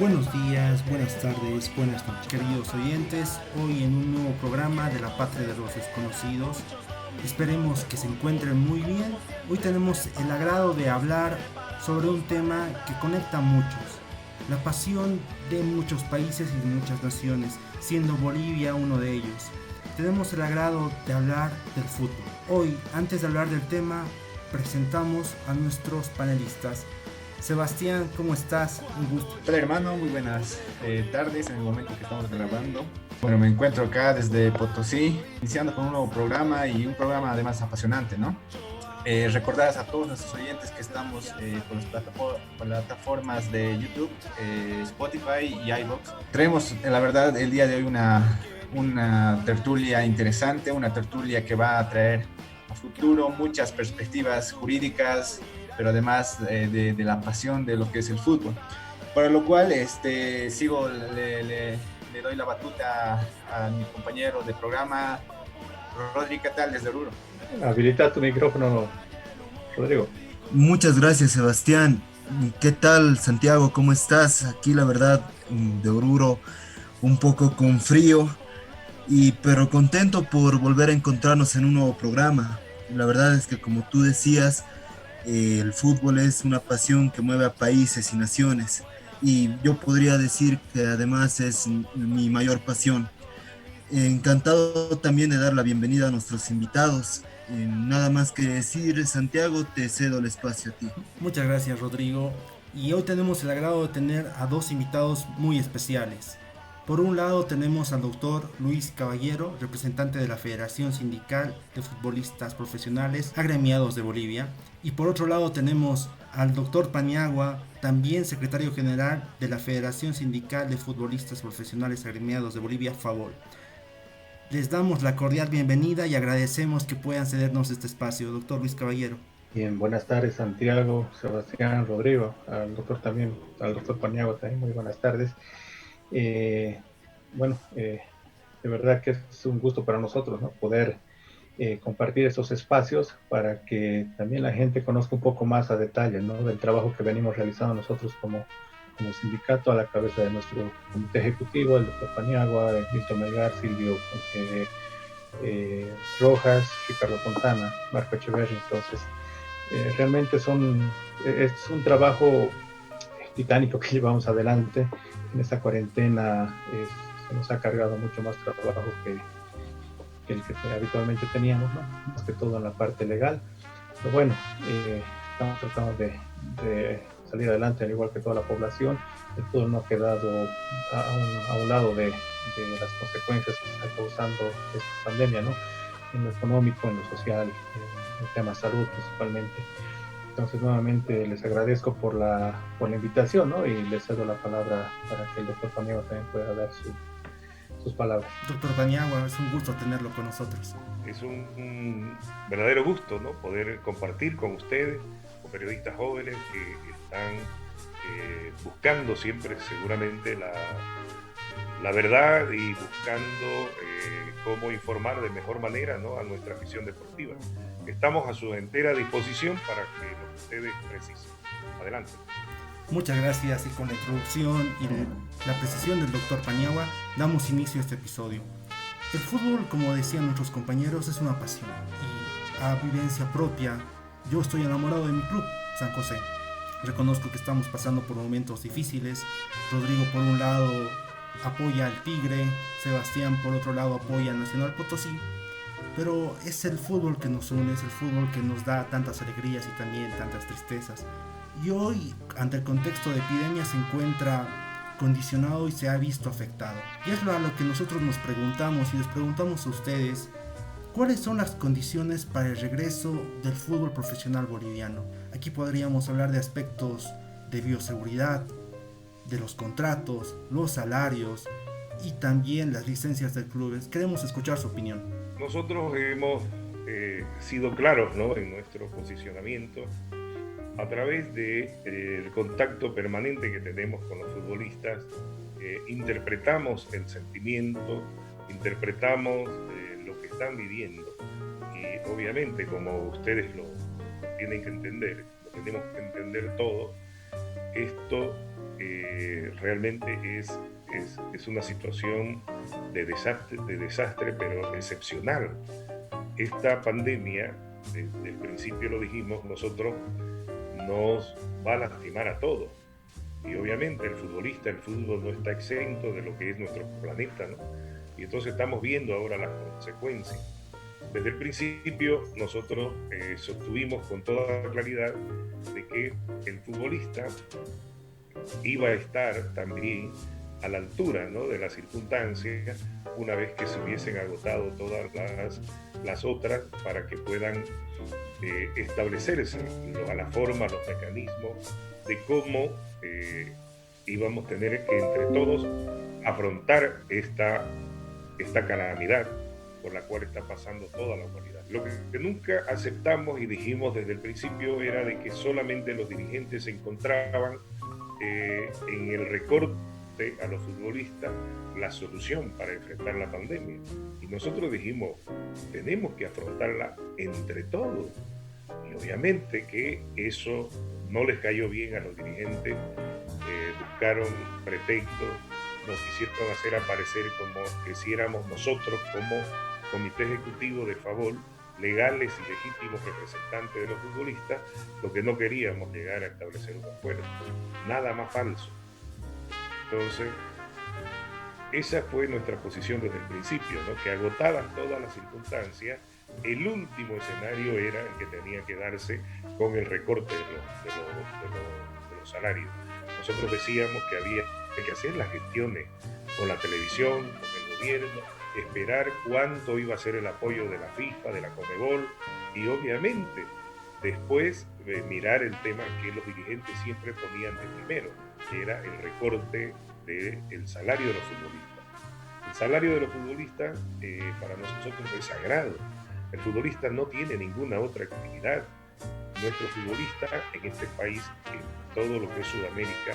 Buenos días, buenas tardes, buenas noches, queridos oyentes. Hoy en un nuevo programa de La Patria de los Desconocidos. Esperemos que se encuentren muy bien. Hoy tenemos el agrado de hablar sobre un tema que conecta a muchos. La pasión de muchos países y de muchas naciones, siendo Bolivia uno de ellos. Tenemos el agrado de hablar del fútbol. Hoy, antes de hablar del tema, presentamos a nuestros panelistas. Sebastián, ¿cómo estás? Un gusto. Hola hermano, muy buenas tardes en el momento que estamos grabando. Bueno, me encuentro acá desde Potosí, iniciando con un nuevo programa y un programa además apasionante, ¿no? Recordarles a todos nuestros oyentes que estamos con las plataformas de YouTube, Spotify y iVoox. Traemos, la verdad, el día de hoy una tertulia interesante, una tertulia que va a traer a futuro muchas perspectivas jurídicas, pero además de la pasión de lo que es el fútbol. Para lo cual, le doy la batuta a mi compañero de programa, Rodri, ¿qué tal desde Oruro? Habilita tu micrófono, Rodrigo. Muchas gracias, Sebastián. ¿Qué tal, Santiago? ¿Cómo estás? Aquí, la verdad, de Oruro, un poco con frío, pero contento por volver a encontrarnos en un nuevo programa. La verdad es que, como tú decías, el fútbol es una pasión que mueve a países y naciones. Y yo podría decir que además es mi mayor pasión. Encantado también de dar la bienvenida a nuestros invitados. Nada más que decir, Santiago, te cedo el espacio a ti. Muchas gracias, Rodrigo. Y hoy tenemos el agrado de tener a dos invitados muy especiales. Por un lado tenemos al doctor Luis Caballero, representante de la Federación Sindical de Futbolistas Profesionales Agremiados de Bolivia. Y por otro lado tenemos al doctor Paniagua, también secretario general de la Federación Sindical de Futbolistas Profesionales Agremiados de Bolivia, FABOL. Les damos la cordial bienvenida y agradecemos que puedan cedernos este espacio, doctor Luis Caballero. Bien, buenas tardes, Santiago, Sebastián, Rodrigo, al doctor también, al doctor Paniagua también, muy buenas tardes. Eh, bueno, de verdad que es un gusto para nosotros, ¿no? Poder compartir esos espacios para que también la gente conozca un poco más a detalle, ¿no? Del trabajo que venimos realizando nosotros como sindicato a la cabeza de nuestro comité ejecutivo, el doctor Paniagua, Milton Melgar, Silvio Rojas, Ricardo Fontana, Marco Echeverri. Entonces, realmente es un trabajo titánico que llevamos adelante. En esta cuarentena se nos ha cargado mucho más trabajo que el que habitualmente teníamos, ¿no? Más que todo en la parte legal. Pero bueno, estamos tratando de salir adelante, al igual que toda la población. El fútbol no ha quedado a un lado de las consecuencias que está causando esta pandemia, ¿no? En lo económico, en lo social, en el tema salud principalmente. Entonces, nuevamente les agradezco por la invitación, ¿no? Y les cedo la palabra para que el doctor Paniagua también pueda dar sus palabras. Doctor Paniagua, es un gusto tenerlo con nosotros. Es un verdadero gusto, ¿no? Poder compartir con ustedes, con periodistas jóvenes que están buscando siempre seguramente la verdad y buscando cómo informar de mejor manera, ¿no? A nuestra afición deportiva. Estamos a su entera disposición para que lo que ustedes precisen. Adelante. Muchas gracias, y con la introducción y la precisión del doctor Paniagua damos inicio a este episodio. El fútbol, como decían nuestros compañeros, es una pasión y a vivencia propia yo estoy enamorado de mi club, San José. Reconozco que estamos pasando por momentos difíciles. Rodrigo por un lado apoya al Tigre, Sebastián por otro lado apoya al Nacional Potosí, pero es el fútbol que nos une, es el fútbol que nos da tantas alegrías y también tantas tristezas. Y hoy, ante el contexto de epidemia, se encuentra condicionado y se ha visto afectado. Y es a lo que nosotros nos preguntamos y les preguntamos a ustedes, ¿cuáles son las condiciones para el regreso del fútbol profesional boliviano? Aquí podríamos hablar de aspectos de bioseguridad, de los contratos, los salarios y también las licencias del club. Queremos escuchar su opinión. Nosotros hemos sido claros, ¿no? En nuestro posicionamiento a través del contacto permanente que tenemos con los futbolistas. Interpretamos el sentimiento, interpretamos lo que están viviendo y obviamente, como ustedes lo tienen que entender, lo tenemos que entender todo, esto realmente es una situación de desastre, pero excepcional. Esta pandemia, desde el principio lo dijimos, nosotros nos va a lastimar a todos. Y obviamente el fútbol no está exento de lo que es nuestro planeta, ¿no? Y entonces estamos viendo ahora las consecuencias. Desde el principio nosotros sostuvimos con toda claridad de que el futbolista iba a estar también a la altura, ¿no?, de las circunstancias, una vez que se hubiesen agotado todas las otras, para que puedan establecerse a la forma, los mecanismos de cómo íbamos a tener que entre todos afrontar esta calamidad por la cual está pasando toda la humanidad. Lo que nunca aceptamos y dijimos desde el principio era de que solamente los dirigentes se encontraban en el recorte a los futbolistas la solución para enfrentar la pandemia. Y nosotros dijimos, tenemos que afrontarla entre todos. Y obviamente que eso no les cayó bien a los dirigentes, buscaron pretextos, nos quisieron hacer aparecer como que si éramos nosotros como comité ejecutivo de favor, legales y legítimos representantes de los futbolistas, lo que no queríamos llegar a establecer un acuerdo. Nada más falso. Entonces, esa fue nuestra posición desde el principio, ¿no?, que agotadas todas las circunstancias, el último escenario era el que tenía que darse con el recorte de los salarios. Nosotros decíamos que había que hacer las gestiones con la televisión, con el gobierno, esperar cuánto iba a ser el apoyo de la FIFA, de la Conmebol, y obviamente después mirar el tema que los dirigentes siempre ponían de primero, que era el recorte del salario de los futbolistas. El salario de los futbolistas para nosotros es sagrado. El futbolista no tiene ninguna otra actividad. Nuestro futbolista en este país, en todo lo que es Sudamérica,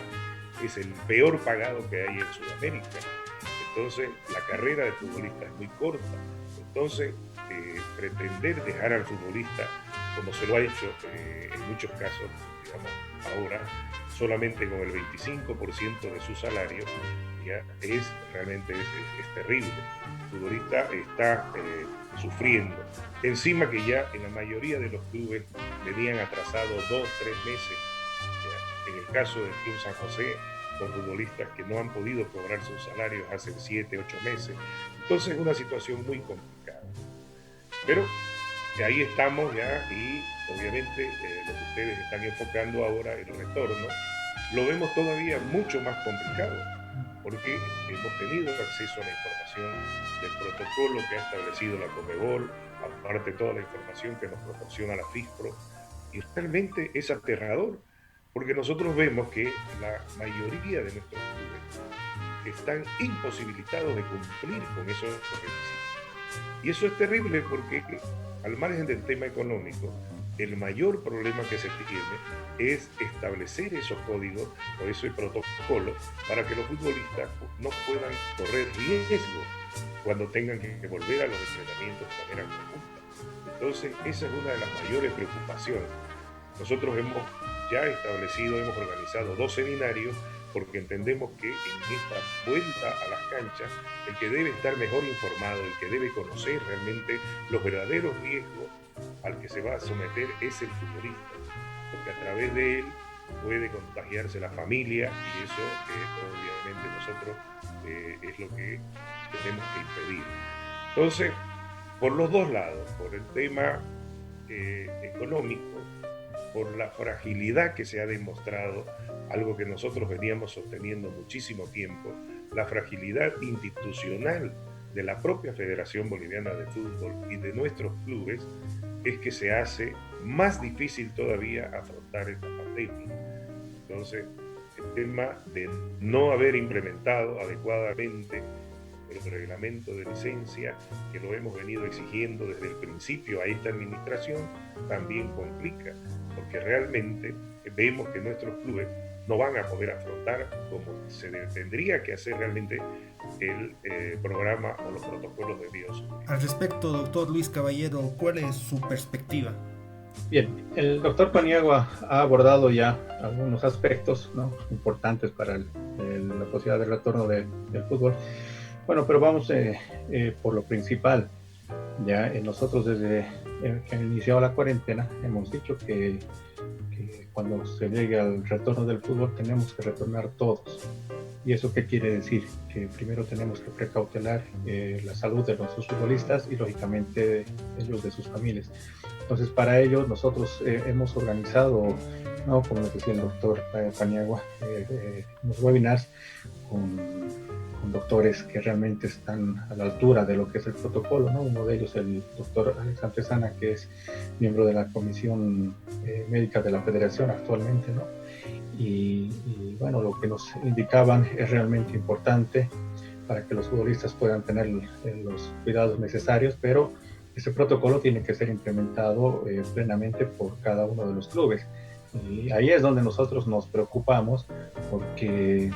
es el peor pagado que hay en Sudamérica. Entonces, la carrera del futbolista es muy corta. Entonces, pretender dejar al futbolista, como se lo ha hecho en muchos casos, digamos, ahora, solamente con el 25% de su salario, ya realmente es terrible. El futbolista está sufriendo. Encima que ya en la mayoría de los clubes venían atrasados 2-3 meses. Ya, en el caso del Club San José, con futbolistas que no han podido cobrar sus salarios hace 7-8 meses. Entonces es una situación muy complicada. Pero ahí estamos ya, y obviamente lo que ustedes están enfocando ahora, el retorno, lo vemos todavía mucho más complicado, porque hemos tenido acceso a la información del protocolo que ha establecido la Conmebol, aparte de toda la información que nos proporciona la FISPRO, y realmente es aterrador, porque nosotros vemos que la mayoría de nuestros clubes están imposibilitados de cumplir con esos requisitos. Y eso es terrible porque, al margen del tema económico, el mayor problema que se tiene es establecer esos códigos o ese protocolo para que los futbolistas no puedan correr riesgo cuando tengan que volver a los entrenamientos de manera conjunta. Entonces, esa es una de las mayores preocupaciones. Nosotros hemos organizado 2 seminarios porque entendemos que en esta vuelta a las canchas, el que debe estar mejor informado, el que debe conocer realmente los verdaderos riesgos al que se va a someter es el futbolista, porque a través de él puede contagiarse la familia, y eso obviamente nosotros es lo que tenemos que impedir. Entonces, por los dos lados, por el tema económico, por la fragilidad que se ha demostrado, algo que nosotros veníamos sosteniendo muchísimo tiempo, la fragilidad institucional de la propia Federación Boliviana de Fútbol y de nuestros clubes, es que se hace más difícil todavía afrontar esta pandemia. Entonces, el tema de no haber implementado adecuadamente el reglamento de licencia, que lo hemos venido exigiendo desde el principio a esta administración, también complica, porque realmente vemos que nuestros clubes no van a poder afrontar como se tendría que hacer realmente el programa o los protocolos de bioseguridad. Al respecto, doctor Luis Caballero, ¿cuál es su perspectiva? Bien, el doctor Paniagua ha abordado ya algunos aspectos, ¿no?, importantes para la posibilidad de retorno del fútbol. Bueno, pero vamos por lo principal. Ya nosotros desde que inició la cuarentena hemos dicho que cuando se llegue al retorno del fútbol tenemos que retornar todos. ¿Y eso qué quiere decir? Que primero tenemos que precautelar la salud de nuestros futbolistas y lógicamente ellos de sus familias. Entonces para ello nosotros hemos organizado, ¿no?, como nos decía el doctor Paniagua, unos webinars con doctores que realmente están a la altura de lo que es el protocolo, ¿no? Uno de ellos, el doctor Alexandre Sana, que es miembro de la Comisión Médica de la Federación actualmente, ¿no? Y bueno, lo que nos indicaban es realmente importante para que los futbolistas puedan tener los cuidados necesarios, pero ese protocolo tiene que ser implementado plenamente por cada uno de los clubes. Y ahí es donde nosotros nos preocupamos, porque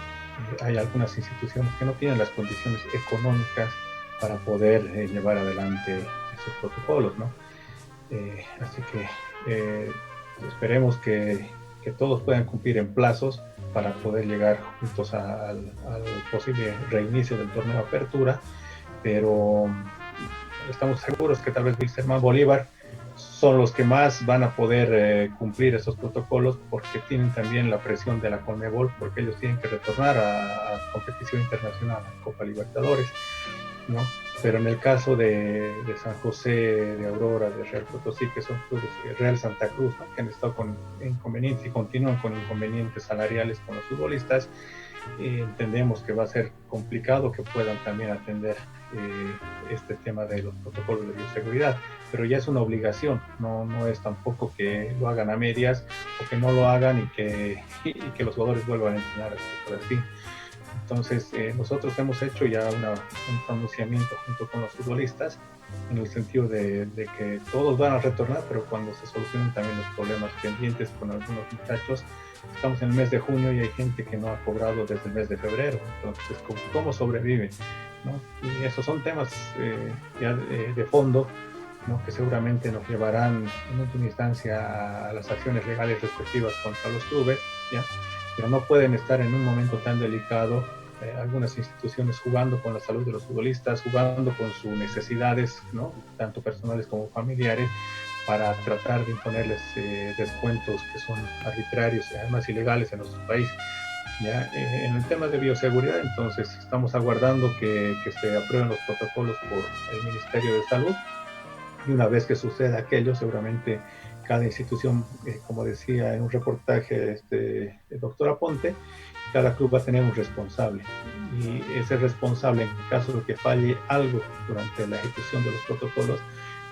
hay algunas instituciones que no tienen las condiciones económicas para poder llevar adelante esos protocolos, ¿no? Así que esperemos que todos puedan cumplir en plazos para poder llegar juntos al posible reinicio del torneo de apertura, pero estamos seguros que tal vez Wilstermann, Bolívar son los que más van a poder cumplir esos protocolos, porque tienen también la presión de la Conmebol, porque ellos tienen que retornar a competición internacional, a Copa Libertadores, ¿no? Pero en el caso de San José, de Aurora, de Real Potosí, que son clubes, Real Santa Cruz, ¿no?, que han estado con inconvenientes y continúan con inconvenientes salariales con los futbolistas, entendemos que va a ser complicado que puedan también atender este tema de los protocolos de bioseguridad, pero ya es una obligación, no es tampoco que lo hagan a medias o que no lo hagan y que los jugadores vuelvan a entrenar así. Entonces nosotros hemos hecho ya un pronunciamiento junto con los futbolistas en el sentido de que todos van a retornar, pero cuando se solucionen también los problemas pendientes con algunos muchachos. Estamos en el mes de junio y hay gente que no ha cobrado desde el mes de febrero, entonces ¿cómo sobreviven, ¿no? Y esos son temas ya de fondo, ¿no?, que seguramente nos llevarán en última instancia a las acciones legales respectivas contra los clubes, ¿ya? Pero no pueden estar en un momento tan delicado algunas instituciones jugando con la salud de los futbolistas, jugando con sus necesidades, ¿no?, tanto personales como familiares, para tratar de imponerles descuentos que son arbitrarios y además ilegales en nuestro país. ¿Ya? En el tema de bioseguridad, entonces estamos aguardando que se aprueben los protocolos por el Ministerio de Salud, y una vez que suceda aquello, seguramente cada institución, como decía en un reportaje el doctor Aponte, cada club va a tener un responsable, y ese responsable, en caso de que falle algo durante la ejecución de los protocolos,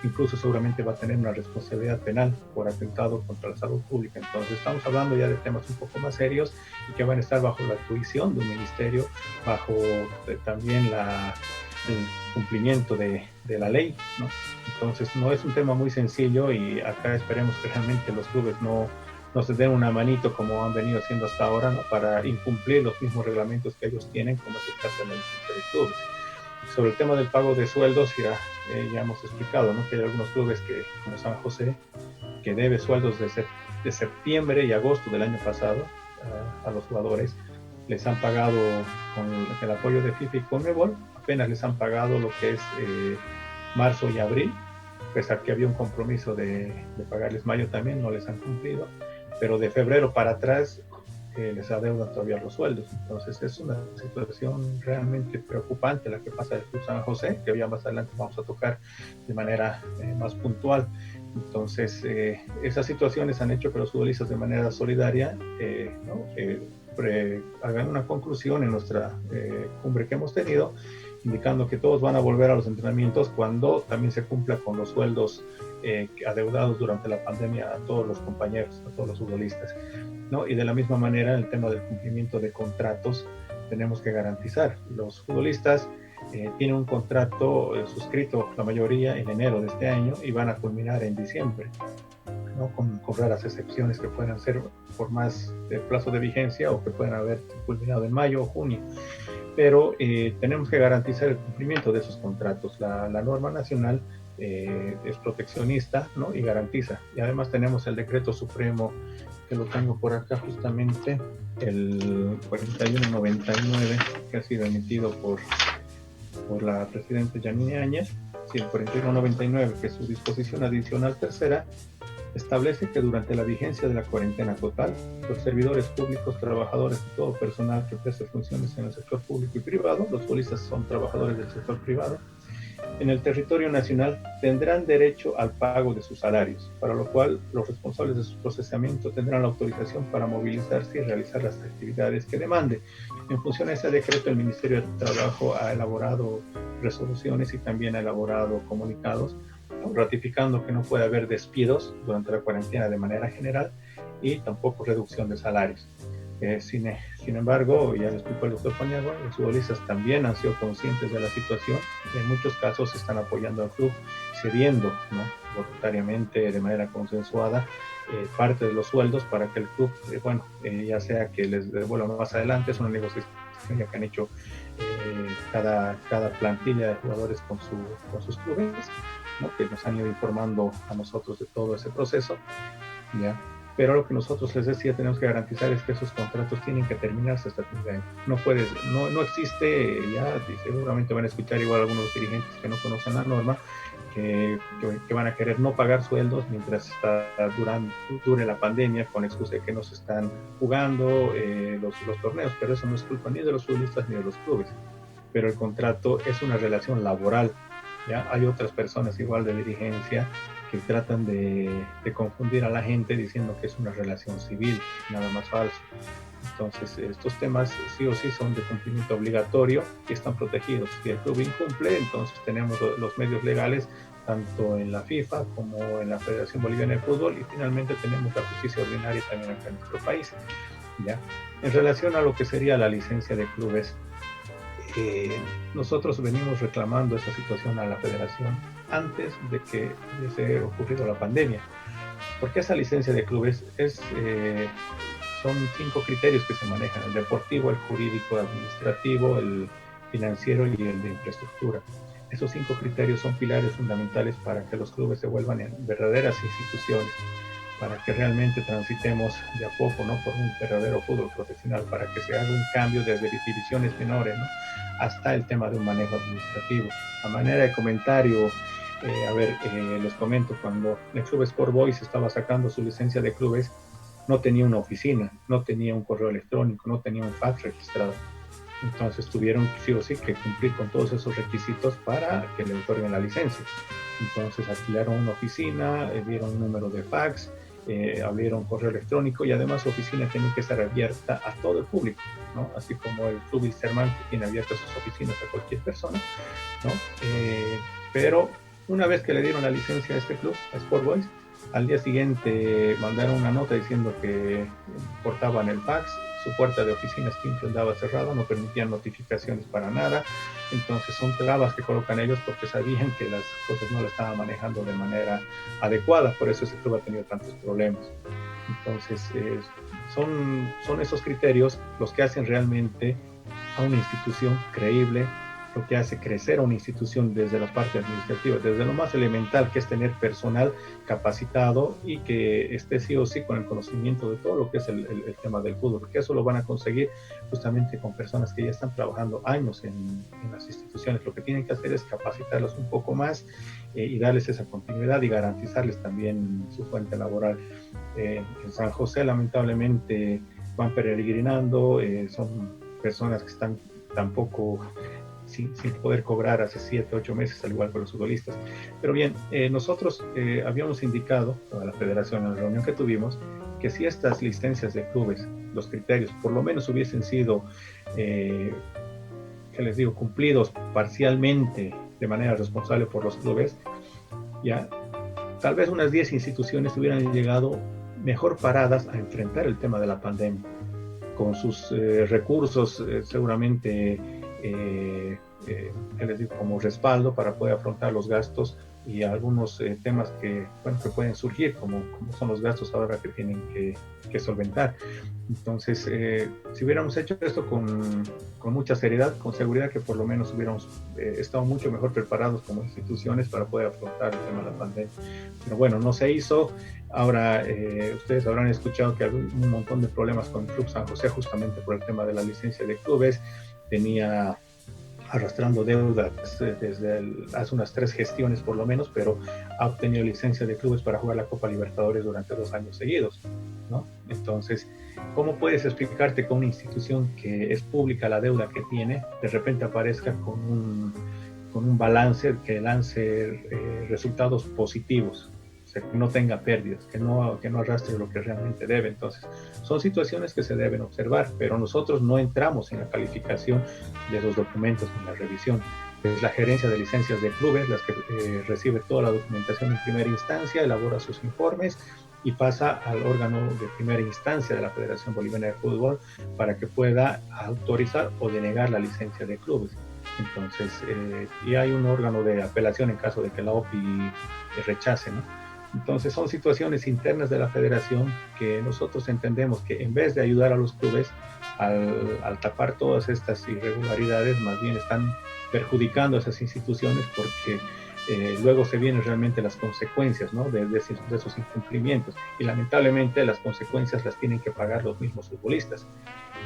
incluso seguramente va a tener una responsabilidad penal por atentado contra la salud pública. Entonces estamos hablando ya de temas un poco más serios y que van a estar bajo la tuición de un ministerio, bajo también el cumplimiento de la ley, ¿no? Entonces no es un tema muy sencillo, y acá esperemos que realmente los clubes no se den una manito como han venido haciendo hasta ahora, ¿no?, para incumplir los mismos reglamentos que ellos tienen, como es el caso de la licencia de clubes. Sobre el tema del pago de sueldos, ya hemos explicado, ¿no?, que hay algunos clubes como San José, que debe sueldos de septiembre y agosto del año pasado a los jugadores. Les han pagado con el apoyo de FIFA y Conmebol, apenas les han pagado lo que es marzo y abril, pese a que había un compromiso de pagarles mayo también, no les han cumplido, pero de febrero para atrás les adeudan todavía los sueldos. Entonces es una situación realmente preocupante la que pasa del Club San José, que ya más adelante vamos a tocar de manera más puntual. Entonces esas situaciones han hecho que los futbolistas de manera solidaria hagan una conclusión en nuestra cumbre que hemos tenido, indicando que todos van a volver a los entrenamientos cuando también se cumpla con los sueldos adeudados durante la pandemia a todos los compañeros, a todos los futbolistas, ¿no? Y de la misma manera, el tema del cumplimiento de contratos tenemos que garantizar. Los futbolistas tienen un contrato suscrito, la mayoría, en enero de este año, y van a culminar en diciembre, ¿no?, con raras excepciones que puedan ser por más plazo de vigencia o que puedan haber culminado en mayo o junio. Pero tenemos que garantizar el cumplimiento de esos contratos. La norma nacional es proteccionista, ¿no? Y garantiza. Y además tenemos el decreto supremo, que lo tengo por acá justamente, el 4199, que ha sido emitido por la presidenta Yanine Áñez. Sí, el 4199, que es su disposición adicional tercera, establece que durante la vigencia de la cuarentena total, los servidores públicos, trabajadores y todo personal que preste funciones en el sector público y privado, los futbolistas son trabajadores del sector privado, en el territorio nacional tendrán derecho al pago de sus salarios, para lo cual los responsables de su procesamiento tendrán la autorización para movilizarse y realizar las actividades que demande. En función a ese decreto, el Ministerio de Trabajo ha elaborado resoluciones y también ha elaborado comunicados ratificando que no puede haber despidos durante la cuarentena de manera general y tampoco reducción de salarios. Sin embargo, ya lo explicó el doctor Paniagua, los futbolistas también han sido conscientes de la situación y en muchos casos están apoyando al club, cediendo, ¿no?, voluntariamente, de manera consensuada, parte de los sueldos para que el club, ya sea que les devuelva más adelante. Es una negociación ya que han hecho cada plantilla de jugadores con sus clubes, ¿no?, que nos han ido informando a nosotros de todo ese proceso, ¿ya? Pero lo que nosotros les decía, tenemos que garantizar es que esos contratos tienen que terminarse hasta fin de año. No existe, ya seguramente van a escuchar igual algunos dirigentes que no conocen la norma, que van a querer no pagar sueldos mientras dure la pandemia, con la excusa de que no se están jugando los torneos, pero eso no es culpa ni de los futbolistas ni de los clubes. Pero el contrato es una relación laboral, ¿ya? Hay otras personas igual de dirigencia que tratan de confundir a la gente diciendo que es una relación civil, nada más falso. Entonces, estos temas sí o sí son de cumplimiento obligatorio y están protegidos. Si el club incumple, entonces tenemos los medios legales, tanto en la FIFA como en la Federación Boliviana de Fútbol, y finalmente tenemos la justicia ordinaria también acá en nuestro país, ¿ya? En relación a lo que sería la licencia de clubes, nosotros venimos reclamando esta situación a la federación antes de que hubiese ocurrido la pandemia, porque esa licencia de clubes son 5 criterios que se manejan: el deportivo, el jurídico, el administrativo, el financiero y el de infraestructura. Esos 5 criterios son pilares fundamentales para que los clubes se vuelvan en verdaderas instituciones, para que realmente transitemos de a poco, ¿no?, por un verdadero fútbol profesional, para que se haga un cambio desde divisiones menores, ¿no?, hasta el tema de un manejo administrativo. A manera de comentario, les comento, cuando el Club Sport Boys estaba sacando su licencia de clubes, no tenía una oficina, no tenía un correo electrónico, no tenía un fax registrado. Entonces tuvieron sí o sí que cumplir con todos esos requisitos para que le otorguen la licencia. Entonces alquilaron una oficina, dieron un número de fax, abrieron correo electrónico, y además su oficina tiene que estar abierta a todo el público, ¿no? Así como el Club Wilstermann, que tiene abiertas sus oficinas a cualquier persona, ¿no? Pero una vez que le dieron la licencia a este club, a Sport Boys, al día siguiente mandaron una nota diciendo que cortaban el fax, su puerta de oficina siempre andaba cerrada, no permitían notificaciones para nada. Entonces son trabas que colocan ellos porque sabían que las cosas no las estaban manejando de manera adecuada, por eso ese club ha tenido tantos problemas. Entonces son esos criterios los que hacen realmente a una institución creíble, lo que hace crecer a una institución desde la parte administrativa, desde lo más elemental, que es tener personal capacitado y que esté sí o sí con el conocimiento de todo lo que es el tema del fútbol, porque eso lo van a conseguir justamente con personas que ya están trabajando años en las instituciones. Lo que tienen que hacer es capacitarlos un poco más y darles esa continuidad y garantizarles también su fuente laboral. En San José, lamentablemente, van peregrinando, son personas que están tampoco sin poder cobrar hace 7, 8 meses, al igual que los futbolistas. Pero bien, nosotros habíamos indicado a la federación en la reunión que tuvimos que si estas licencias de clubes, los criterios, por lo menos hubiesen sido, cumplidos parcialmente de manera responsable por los clubes, ya tal vez unas 10 instituciones hubieran llegado mejor paradas a enfrentar el tema de la pandemia, con sus recursos seguramente como respaldo para poder afrontar los gastos y algunos temas que, bueno, que pueden surgir, como son los gastos ahora que tienen que solventar. Entonces, si hubiéramos hecho esto con mucha seriedad, con seguridad que por lo menos hubiéramos estado mucho mejor preparados como instituciones para poder afrontar el tema de la pandemia. Pero bueno, no se hizo. Ahora, ustedes habrán escuchado que hay un montón de problemas con el Club San José justamente por el tema de la licencia de clubes. Venía arrastrando deudas desde hace unas 3 gestiones por lo menos, pero ha obtenido licencia de clubes para jugar la Copa Libertadores durante 2 años seguidos, ¿no? Entonces, ¿cómo puedes explicarte que una institución que es pública la deuda que tiene, de repente aparezca con un balance que lance resultados positivos? O sea, que no tenga pérdidas, que no arrastre lo que realmente debe. Entonces, son situaciones que se deben observar, pero nosotros no entramos en la calificación de esos documentos, en la revisión. Es la gerencia de licencias de clubes las que recibe toda la documentación en primera instancia, elabora sus informes y pasa al órgano de primera instancia de la Federación Boliviana de Fútbol para que pueda autorizar o denegar la licencia de clubes. Entonces, y hay un órgano de apelación en caso de que la OPI rechace, ¿no? Entonces son situaciones internas de la federación que nosotros entendemos que en vez de ayudar a los clubes al tapar todas estas irregularidades, más bien están perjudicando a esas instituciones porque luego se vienen realmente las consecuencias, ¿no? de esos incumplimientos, y lamentablemente las consecuencias las tienen que pagar los mismos futbolistas,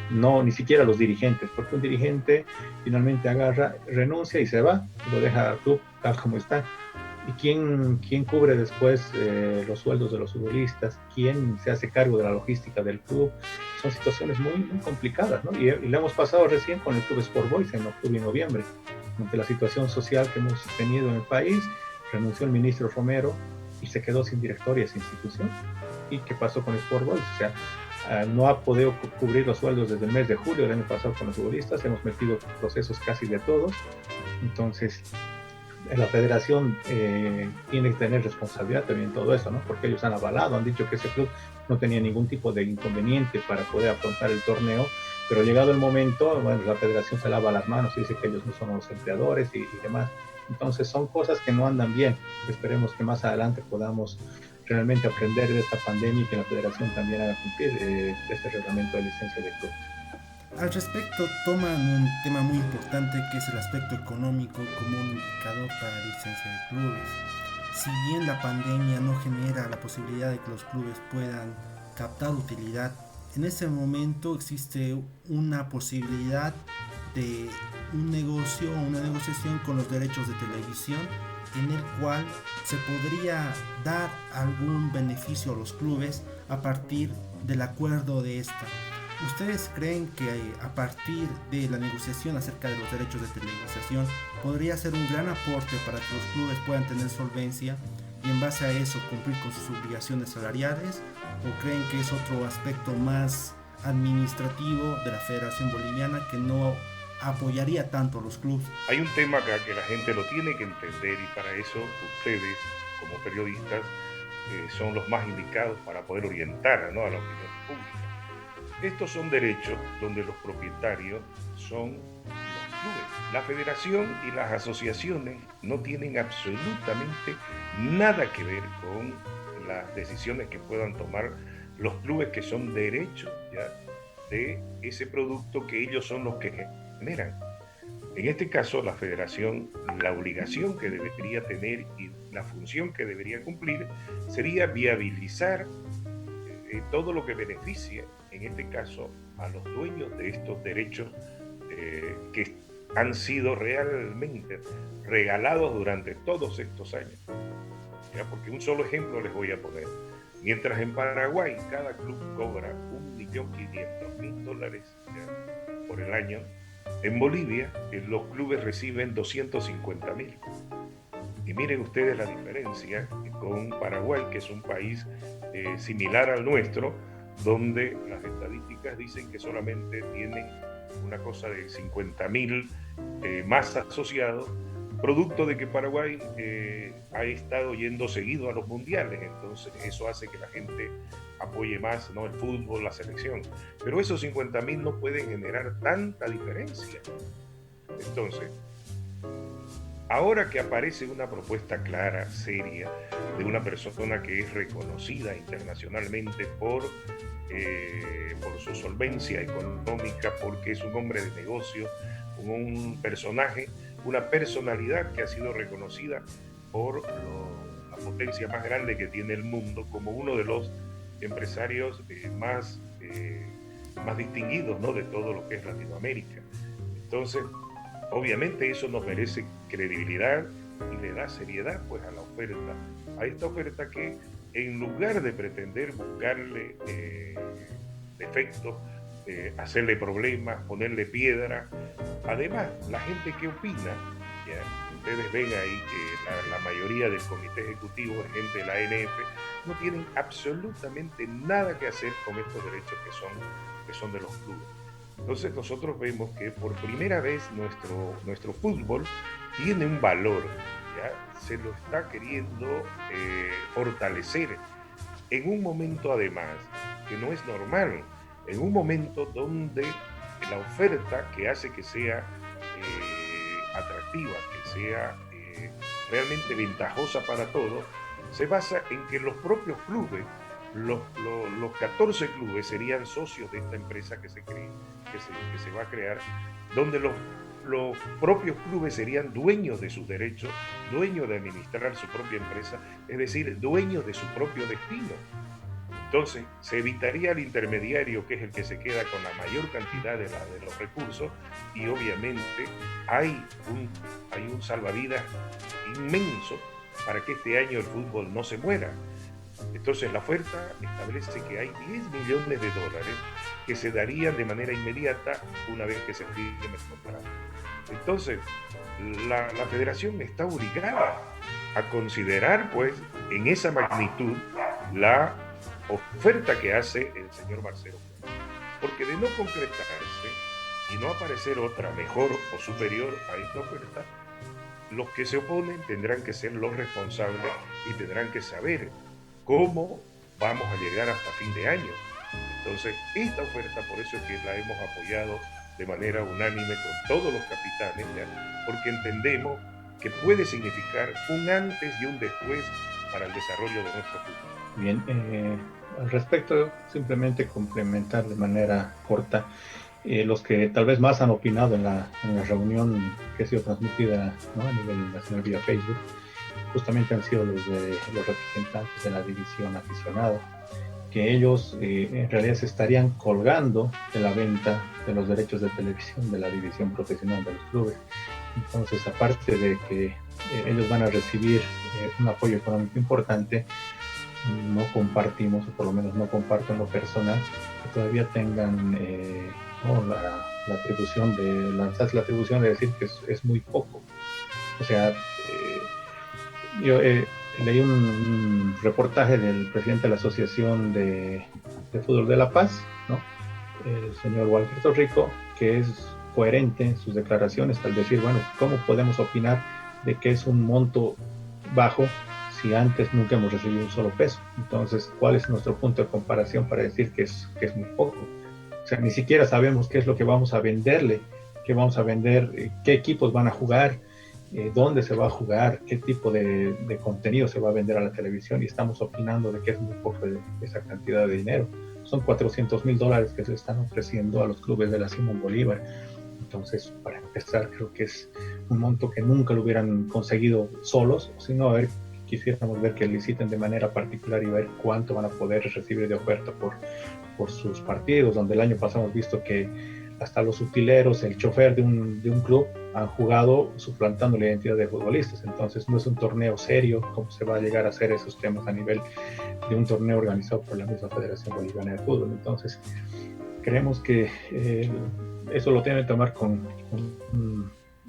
no ni siquiera los dirigentes, porque un dirigente finalmente agarra, renuncia y se va, lo deja al club tal como está. ¿Y quién cubre después los sueldos de los futbolistas? ¿Quién se hace cargo de la logística del club? Son situaciones muy, muy complicadas, ¿no? Y lo hemos pasado recién con el Club Sport Boys en octubre y noviembre. Ante la situación social que hemos tenido en el país, renunció el ministro Romero y se quedó sin directoria esa institución. ¿Y qué pasó con Sport Boys? O sea, no ha podido cubrir los sueldos desde el mes de julio del año pasado con los futbolistas. Hemos metido procesos casi de todos. Entonces, la federación tiene que tener responsabilidad también en todo eso, ¿no? Porque ellos han avalado, han dicho que ese club no tenía ningún tipo de inconveniente para poder afrontar el torneo, pero llegado el momento, bueno, la federación se lava las manos y dice que ellos no son los empleadores y demás. Entonces son cosas que no andan bien. Esperemos que más adelante podamos realmente aprender de esta pandemia y que la federación también haga cumplir este reglamento de licencia de clubes. Al respecto, toman un tema muy importante que es el aspecto económico como un indicador para la licencia de clubes. Si bien la pandemia no genera la posibilidad de que los clubes puedan captar utilidad, en ese momento existe una posibilidad de un negocio o una negociación con los derechos de televisión en el cual se podría dar algún beneficio a los clubes a partir del acuerdo de esta. ¿Ustedes creen que a partir de la negociación acerca de los derechos de televisación podría ser un gran aporte para que los clubes puedan tener solvencia y en base a eso cumplir con sus obligaciones salariales? ¿O creen que es otro aspecto más administrativo de la Federación Boliviana que no apoyaría tanto a los clubes? Hay un tema acá que la gente lo tiene que entender y para eso ustedes como periodistas son los más indicados para poder orientar, ¿no?, a la opinión pública. Estos son derechos donde los propietarios son los clubes. La federación y las asociaciones no tienen absolutamente nada que ver con las decisiones que puedan tomar los clubes, que son derechos ya de ese producto que ellos son los que generan. En este caso, la federación, la obligación que debería tener y la función que debería cumplir sería viabilizar todo lo que beneficie, en este caso, a los dueños de estos derechos que han sido realmente regalados durante todos estos años. ¿Ya? Porque un solo ejemplo les voy a poner. Mientras en Paraguay cada club cobra $1.500.000 por el año, en Bolivia los clubes reciben 250.000. Y miren ustedes la diferencia con Paraguay, que es un país similar al nuestro, donde las estadísticas dicen que solamente tienen una cosa de 50.000 más asociados, producto de que Paraguay ha estado yendo seguido a los mundiales. Entonces eso hace que la gente apoye más, ¿no?, el fútbol, la selección. Pero esos 50.000 no pueden generar tanta diferencia. Entonces, ahora que aparece una propuesta clara, seria, de una persona que es reconocida internacionalmente por su solvencia económica, porque es un hombre de negocio, un personaje, una personalidad que ha sido reconocida por la potencia más grande que tiene el mundo, como uno de los empresarios más distinguidos, ¿no?, de todo lo que es Latinoamérica. Entonces, obviamente eso nos merece credibilidad y le da seriedad, pues, a la oferta, a esta oferta que, en lugar de pretender buscarle defectos, hacerle problemas, ponerle piedra, además, la gente que opina, ya, ustedes ven ahí que la mayoría del comité ejecutivo es gente de la ANF, no tienen absolutamente nada que hacer con estos derechos que son de los clubes. Entonces nosotros vemos que por primera vez nuestro fútbol tiene un valor, ¿ya? Se lo está queriendo fortalecer en un momento, además, que no es normal, en un momento donde la oferta que hace que sea atractiva, que sea realmente ventajosa para todos, se basa en que los propios clubes, los 14 clubes serían socios de esta empresa que se va a crear, donde los propios clubes serían dueños de sus derechos, dueños de administrar su propia empresa, es decir, dueños de su propio destino. Entonces, se evitaría el intermediario, que es el que se queda con la mayor cantidad de los recursos, y obviamente hay un salvavidas inmenso para que este año el fútbol no se muera. Entonces, la oferta establece que hay 10 millones de dólares que se darían de manera inmediata una vez que se firme el contrato. Entonces, la federación está obligada a considerar, pues, en esa magnitud la oferta que hace el señor Marcelo. Porque de no concretarse y no aparecer otra mejor o superior a esta oferta, los que se oponen tendrán que ser los responsables y tendrán que saber cómo vamos a llegar hasta fin de año. Entonces, esta oferta, por eso es que la hemos apoyado de manera unánime con todos los capitanes, ¿ya? Porque entendemos que puede significar un antes y un después para el desarrollo de nuestro fútbol. Bien, al respecto, simplemente complementar de manera corta. Los que tal vez más han opinado en la reunión que ha sido transmitida, ¿no?, a nivel nacional vía Facebook, justamente han sido los representantes de la división aficionada, que ellos en realidad se estarían colgando de la venta de los derechos de televisión de la división profesional de los clubes. Entonces, aparte de que ellos van a recibir un apoyo económico importante, no compartimos, o por lo menos no comparto en lo personal, que todavía tengan la atribución de lanzarse la atribución de decir que es muy poco. O sea, yo leí un reportaje del presidente de la Asociación de Fútbol de La Paz, ¿no?, el señor Walter Torrico, que es coherente en sus declaraciones al decir, bueno, ¿cómo podemos opinar de que es un monto bajo si antes nunca hemos recibido un solo peso? Entonces, ¿cuál es nuestro punto de comparación para decir que es muy poco? O sea, ni siquiera sabemos qué es lo que vamos a venderle, qué vamos a vender, qué equipos van a jugar, dónde se va a jugar, qué tipo de contenido se va a vender a la televisión, y estamos opinando de que es muy poco de esa cantidad de dinero. Son $400,000 que se están ofreciendo a los clubes de la Simón Bolívar. Entonces, para empezar, creo que es un monto que nunca lo hubieran conseguido solos, sino a ver, quisiéramos ver que liciten de manera particular y ver cuánto van a poder recibir de oferta por sus partidos, donde el año pasado hemos visto que hasta los utileros, el chofer de un club han jugado suplantando la identidad de futbolistas. Entonces no es un torneo serio como se va a llegar a hacer esos temas a nivel de un torneo organizado por la misma Federación Boliviana de Fútbol. Entonces creemos que eso lo tienen que tomar con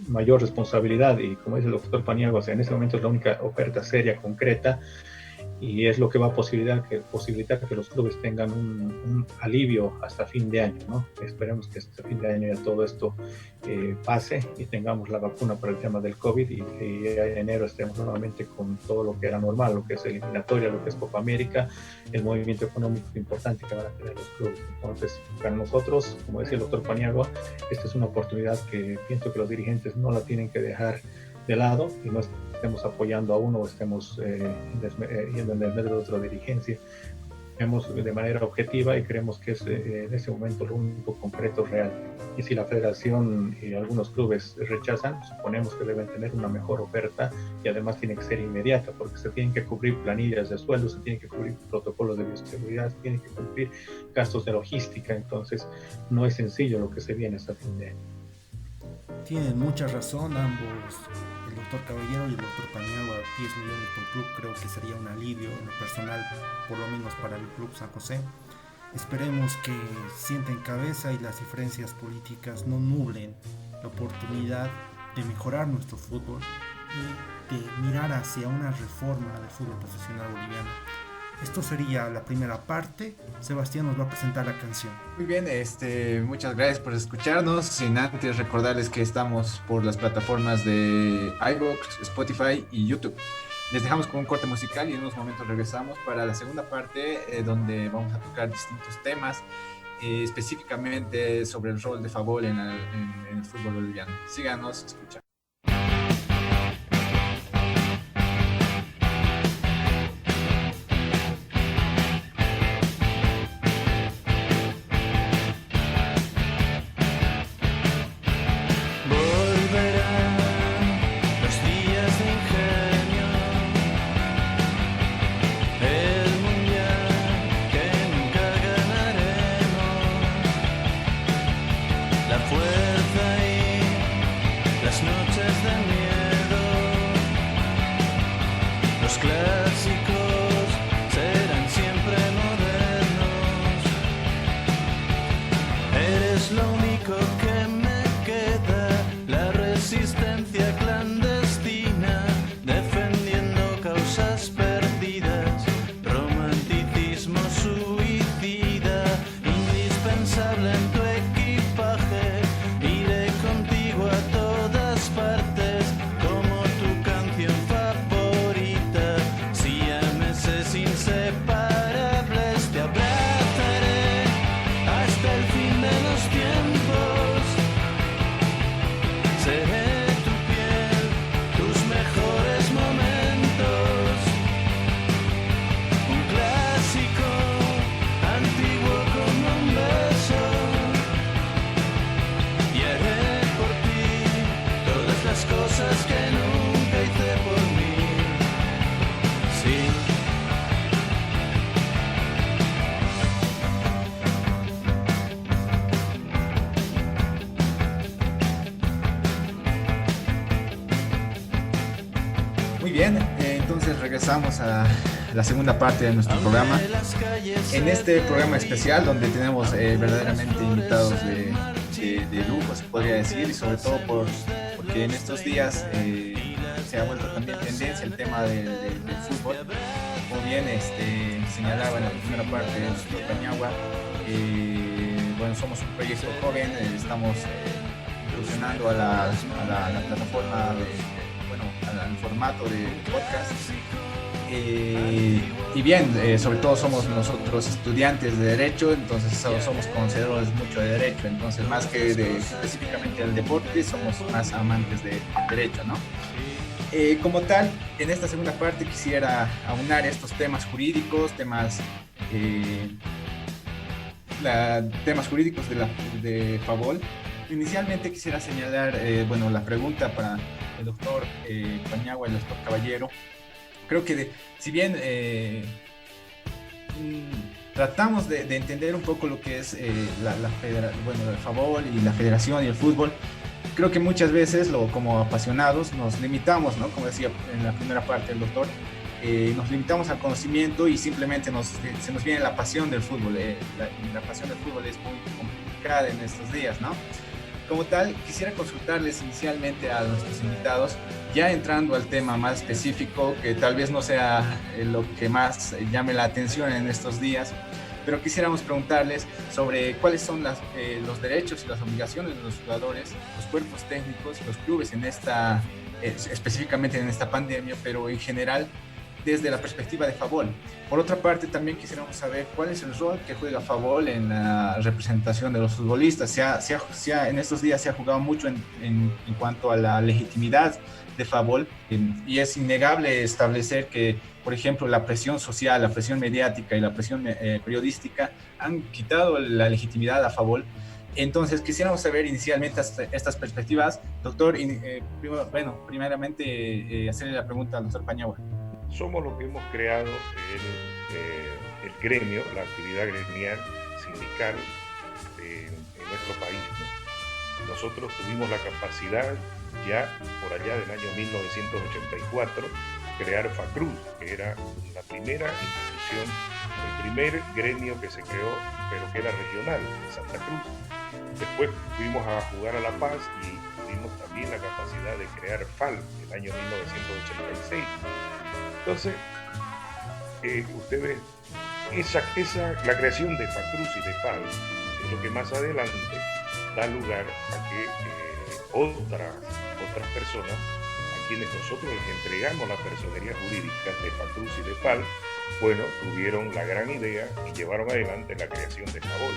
mayor responsabilidad, y como dice el doctor Paniagua, o sea, en ese momento es la única oferta seria, concreta, y es lo que va a posibilitar que los clubes tengan un alivio hasta fin de año, ¿no? Esperemos que hasta fin de año ya todo esto pase y tengamos la vacuna para el tema del COVID, y que en enero estemos nuevamente con todo lo que era normal, lo que es eliminatoria, lo que es Copa América, el movimiento económico importante que van a tener los clubes. Entonces, para nosotros, como decía el doctor Paniagua, esta es una oportunidad que pienso que los dirigentes no la tienen que dejar de lado y no estemos apoyando a uno o estemos yendo en el medio de otra dirigencia. Vemos de manera objetiva y creemos que es en ese momento lo único concreto real. Y si la federación y algunos clubes rechazan, suponemos que deben tener una mejor oferta y además tiene que ser inmediata, porque se tienen que cubrir planillas de sueldo, se tienen que cubrir protocolos de bioseguridad, se tienen que cumplir gastos de logística. Entonces no es sencillo lo que se viene hasta fin de año. Tienen mucha razón ambos, el doctor Caballero y el doctor Paniagua. 10 millones por club creo que sería un alivio en lo personal, por lo menos para el club San José. Esperemos que sienten cabeza y las diferencias políticas no nublen la oportunidad de mejorar nuestro fútbol y de mirar hacia una reforma del fútbol profesional boliviano. Esto sería la primera parte. Sebastián nos va a presentar la canción. Muy bien, muchas gracias por escucharnos. Sin antes recordarles que estamos por las plataformas de iVoox, Spotify y YouTube. Les dejamos con un corte musical y en unos momentos regresamos para la segunda parte, donde vamos a tocar distintos temas, específicamente sobre el rol de Favol en el fútbol boliviano. Síganos, escucha. Regresamos a la segunda parte de nuestro programa. En este programa especial donde tenemos verdaderamente invitados de lujo, se podría decir, y sobre todo porque en estos días se ha vuelto también tendencia el tema del fútbol. Como bien señalaba en la primera parte de nuestro Paniagua, bueno, somos un proyecto joven, estamos incursionando a la plataforma al formato de podcast. Y bien, sobre todo somos nosotros estudiantes de Derecho, entonces somos conocedores mucho de Derecho, entonces más que específicamente del deporte, somos más amantes del Derecho, ¿no? Como tal, en esta segunda parte quisiera aunar estos temas jurídicos, temas jurídicos de Favol. Inicialmente quisiera señalar, la pregunta para el doctor Paniagua y el doctor Caballero. Creo que si bien tratamos de entender un poco lo que es el Favol y la federación y el fútbol, creo que muchas veces como apasionados nos limitamos, ¿no? Como decía en la primera parte el doctor, nos limitamos al conocimiento y simplemente se nos viene la pasión del fútbol. La pasión del fútbol es muy complicada en estos días, ¿no? Como tal, quisiera consultarles inicialmente a nuestros invitados, ya entrando al tema más específico, que tal vez no sea lo que más llame la atención en estos días, pero quisiéramos preguntarles sobre cuáles son los derechos y las obligaciones de los jugadores, los cuerpos técnicos y los clubes específicamente en esta pandemia, pero en general, desde la perspectiva de Favol. Por otra parte, también quisiéramos saber cuál es el rol que juega Favol en la representación de los futbolistas. En estos días se ha jugado mucho en cuanto a la legitimidad de Favol, y es innegable establecer que, por ejemplo, la presión social, la presión mediática y la presión periodística han quitado la legitimidad a Favol. Entonces, quisiéramos saber inicialmente estas perspectivas. Doctor, primeramente hacerle la pregunta al doctor Paniagua. Somos los que hemos creado el gremio, la actividad gremial sindical en nuestro país, ¿no? Nosotros tuvimos la capacidad ya por allá del año 1984 crear FACRUZ, que era la primera institución, el primer gremio que se creó, pero que era regional, en Santa Cruz. Después fuimos a jugar a La Paz y tuvimos también la capacidad de crear FAL en el año 1986. Entonces, ustedes, la creación de FACRUZ y de FAL es lo que más adelante da lugar a que otras personas, a quienes nosotros les entregamos la personería jurídica de FACRUZ y de FAL, bueno, tuvieron la gran idea y llevaron adelante la creación de Favol,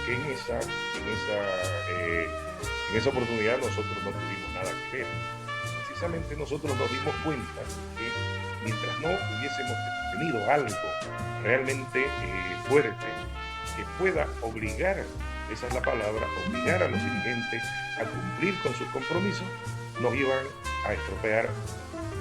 que en esa oportunidad nosotros no tuvimos nada que ver. Precisamente nosotros nos dimos cuenta que mientras no hubiésemos tenido algo realmente fuerte que pueda obligar, esa es la palabra, obligar a los dirigentes a cumplir con sus compromisos, nos iban a estropear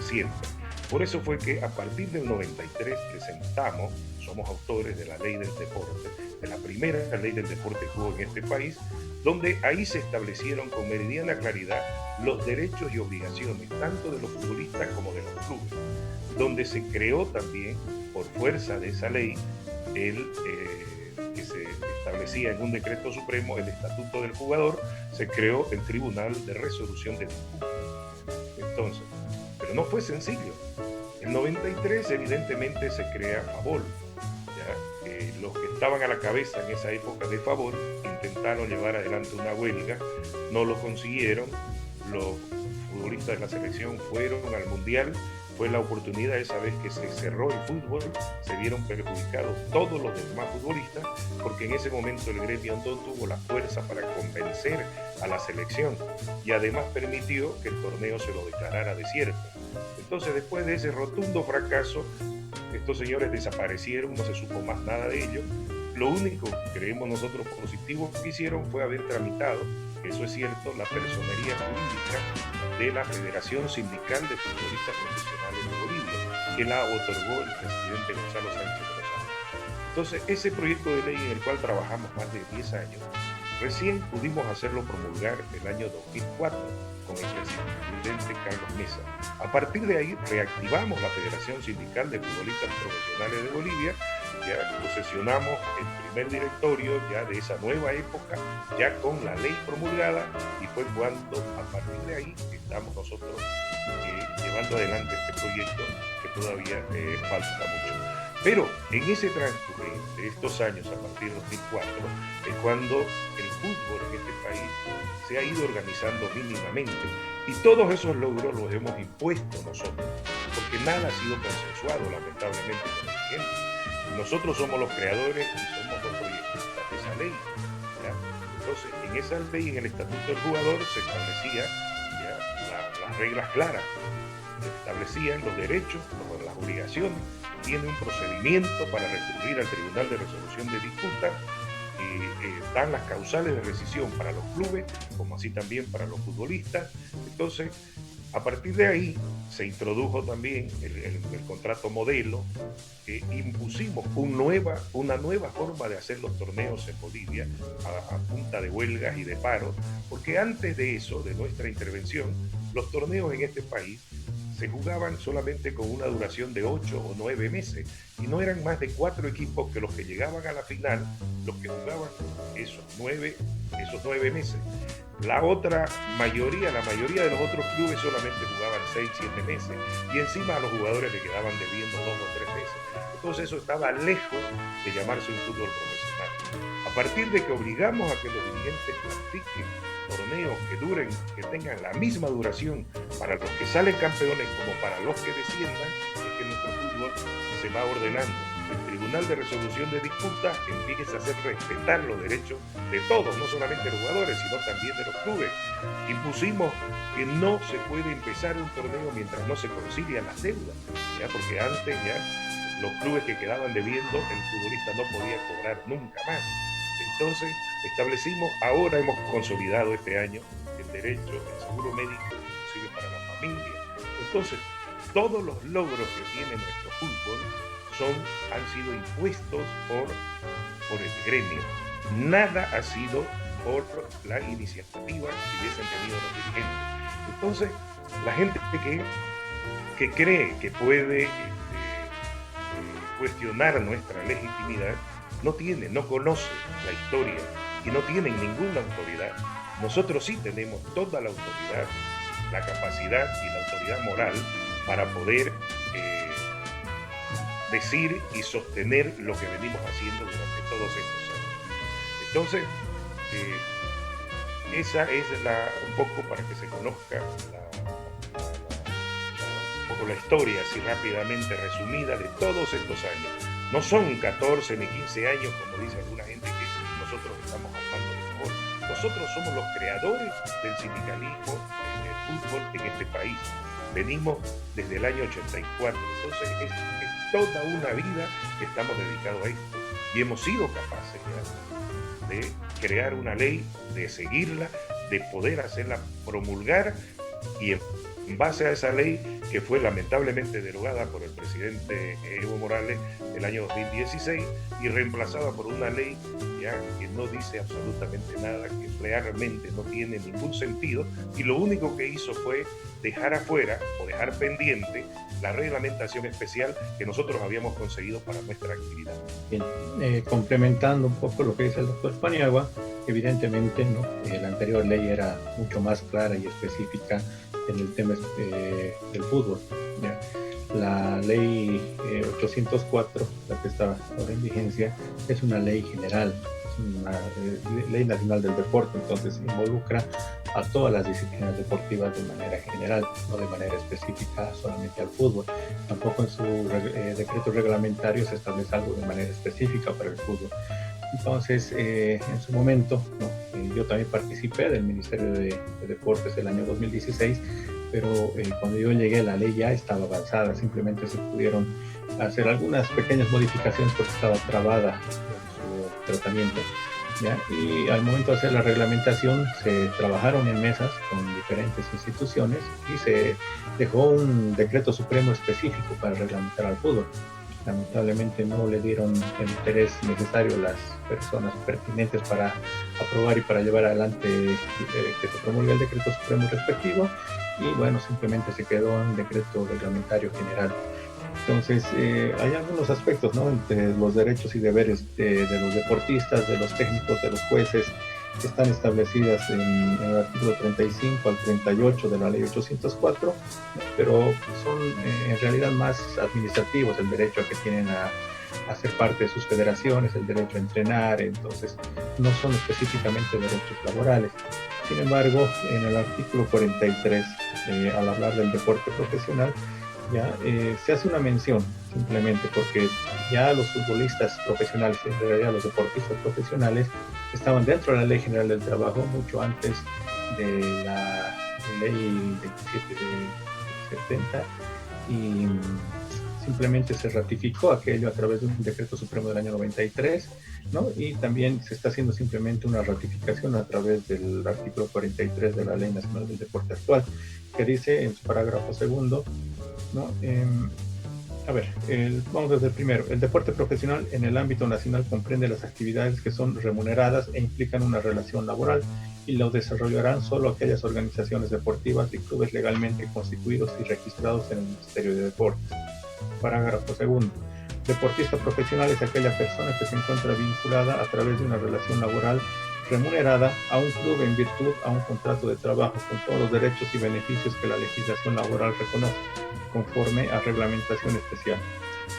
siempre. Por eso fue que a partir del 93 presentamos, somos autores de la Ley del Deporte, de la primera ley del deporte que hubo en este país, donde ahí se establecieron con meridiana claridad los derechos y obligaciones, tanto de los futbolistas como de los clubes, donde se creó también, por fuerza de esa ley, que se establecía en un decreto supremo, el Estatuto del Jugador, se creó el Tribunal de Resolución de Disputas. Entonces, pero no fue sencillo. En 93 evidentemente se crea Favol. Los que estaban a la cabeza en esa época de Favol intentaron llevar adelante una huelga, no lo consiguieron, los futbolistas de la selección fueron al Mundial, fue la oportunidad esa vez que se cerró el fútbol, se vieron perjudicados todos los demás futbolistas, porque en ese momento el gremio no tuvo la fuerza para convencer a la selección y además permitió que el torneo se lo declarara desierto. Entonces, después de ese rotundo fracaso, estos señores desaparecieron, no se supo más nada de ellos. Lo único, creemos nosotros, positivo que hicieron fue haber tramitado, eso es cierto, la personería jurídica de la Federación Sindical de Futbolistas Profesionales de Bolivia, que la otorgó el presidente Gonzalo Sánchez de Lozano. Entonces, ese proyecto de ley en el cual trabajamos más de 10 años, recién pudimos hacerlo promulgar el año 2004 con el presidente Carlos Mesa. A partir de ahí reactivamos la Federación Sindical de Futbolistas Profesionales de Bolivia, ya posesionamos el primer directorio ya de esa nueva época, ya con la ley promulgada, y fue cuando a partir de ahí estamos nosotros llevando adelante este proyecto que todavía falta mucho. Pero en ese transcurso de estos años, a partir de 2004, es cuando el fútbol en este país se ha ido organizando mínimamente, y todos esos logros los hemos impuesto nosotros, porque nada ha sido consensuado, lamentablemente, con el tiempo. Nosotros somos los creadores y somos los proyectistas de esa ley, ¿ya? Entonces, en esa ley, en el Estatuto del Jugador, se establecía las reglas claras, se establecían los derechos, las obligaciones, tiene un procedimiento para recurrir al Tribunal de Resolución de Disputas, dan las causales de rescisión para los clubes, como así también para los futbolistas. Entonces, a partir de ahí se introdujo también el contrato modelo, impusimos una nueva forma de hacer los torneos en Bolivia a punta de huelgas y de paros, porque antes de eso, de nuestra intervención, los torneos en este país se jugaban solamente con una duración de 8 o 9 meses, y no eran más de 4 equipos que los que llegaban a la final, los que jugaban esos 9 meses. La mayoría de los otros clubes solamente jugaban 6, 7 meses, y encima a los jugadores le quedaban debiendo 2 o 3 meses. Entonces eso estaba lejos de llamarse un fútbol profesional. A partir de que obligamos a que los dirigentes practiquen torneos que tengan la misma duración para los que salen campeones como para los que desciendan, es que nuestro fútbol fútbol se va ordenando. El Tribunal de Resolución de Disputas empieza a hacer respetar los derechos de todos, no solamente de los jugadores, sino también de los clubes. Impusimos que no se puede empezar un torneo mientras no se concilian las deudas, ¿ya? Porque antes ya los clubes que quedaban debiendo, el futbolista no podía cobrar nunca más. Entonces establecimos, ahora hemos consolidado este año el derecho, el seguro médico, inclusive para la familia. Entonces, todos los logros que tiene nuestro fútbol han sido impuestos por el gremio. Nada ha sido por la iniciativa que hubiesen tenido los dirigentes. Entonces, la gente que cree que puede cuestionar nuestra legitimidad no conoce la historia y no tienen ninguna autoridad. Nosotros sí tenemos toda la autoridad, la capacidad y la autoridad moral para poder decir y sostener lo que venimos haciendo durante todos estos años. Entonces, esa es un poco para que se conozca un poco la historia, así rápidamente resumida, de todos estos años. No son 14 ni 15 años, como dice alguna gente, que nosotros estamos hablando de favor. Nosotros somos los creadores del sindicalismo en el fútbol en este país. Venimos desde el año 84, entonces es toda una vida que estamos dedicados a esto. Y hemos sido capaces ya de crear una ley, de seguirla, de poder hacerla promulgar, y en base a esa ley, que fue lamentablemente derogada por el presidente Evo Morales el año 2016 y reemplazada por una ley ya que no dice absolutamente nada, que realmente no tiene ningún sentido, y lo único que hizo fue dejar afuera o dejar pendiente la reglamentación especial que nosotros habíamos conseguido para nuestra actividad. Bien, complementando un poco lo que dice el doctor Paniagua, evidentemente, ¿no? La anterior ley era mucho más clara y específica en el tema del fútbol, ¿ya? La ley 804, la que está ahora en vigencia, es una ley general, es una ley nacional del deporte, entonces involucra a todas las disciplinas deportivas de manera general, no de manera específica solamente al fútbol. Tampoco en su decreto reglamentario se establece algo de manera específica para el fútbol. Entonces, en su momento, ¿no? Yo también participé del Ministerio de Deportes el año 2016, pero cuando yo llegué la ley ya estaba avanzada, simplemente se pudieron hacer algunas pequeñas modificaciones porque estaba trabada en su tratamiento, ¿ya? Y al momento de hacer la reglamentación se trabajaron en mesas con diferentes instituciones y se dejó un decreto supremo específico para reglamentar al fútbol. Lamentablemente no le dieron el interés necesario las personas pertinentes para aprobar y para llevar adelante que se promulgue el decreto supremo respectivo, y bueno, simplemente se quedó en decreto reglamentario general. Entonces, hay algunos aspectos, ¿no?, entre los derechos y deberes de los deportistas, de los técnicos, de los jueces, que están establecidas en el artículo 35 al 38 de la ley 804, pero son en realidad más administrativos, el derecho a que tienen a ser parte de sus federaciones, el derecho a entrenar, entonces no son específicamente derechos laborales. Sin embargo, en el artículo 43, al hablar del deporte profesional, ya se hace una mención simplemente porque ya los futbolistas profesionales, en realidad los deportistas profesionales, estaban dentro de la Ley General del Trabajo mucho antes de la Ley 27 de 70, y simplemente se ratificó aquello a través de un decreto supremo del año 93, ¿no? Y también se está haciendo simplemente una ratificación a través del artículo 43 de la Ley Nacional del Deporte actual, que dice en su parágrafo segundo, ¿no? Vamos desde el primero. El deporte profesional en el ámbito nacional comprende las actividades que son remuneradas e implican una relación laboral, y lo desarrollarán solo aquellas organizaciones deportivas y clubes legalmente constituidos y registrados en el Ministerio de Deportes. Parágrafo segundo. Deportista profesional es aquella persona que se encuentra vinculada a través de una relación laboral remunerada a un club en virtud a un contrato de trabajo con todos los derechos y beneficios que la legislación laboral reconoce, conforme a reglamentación especial.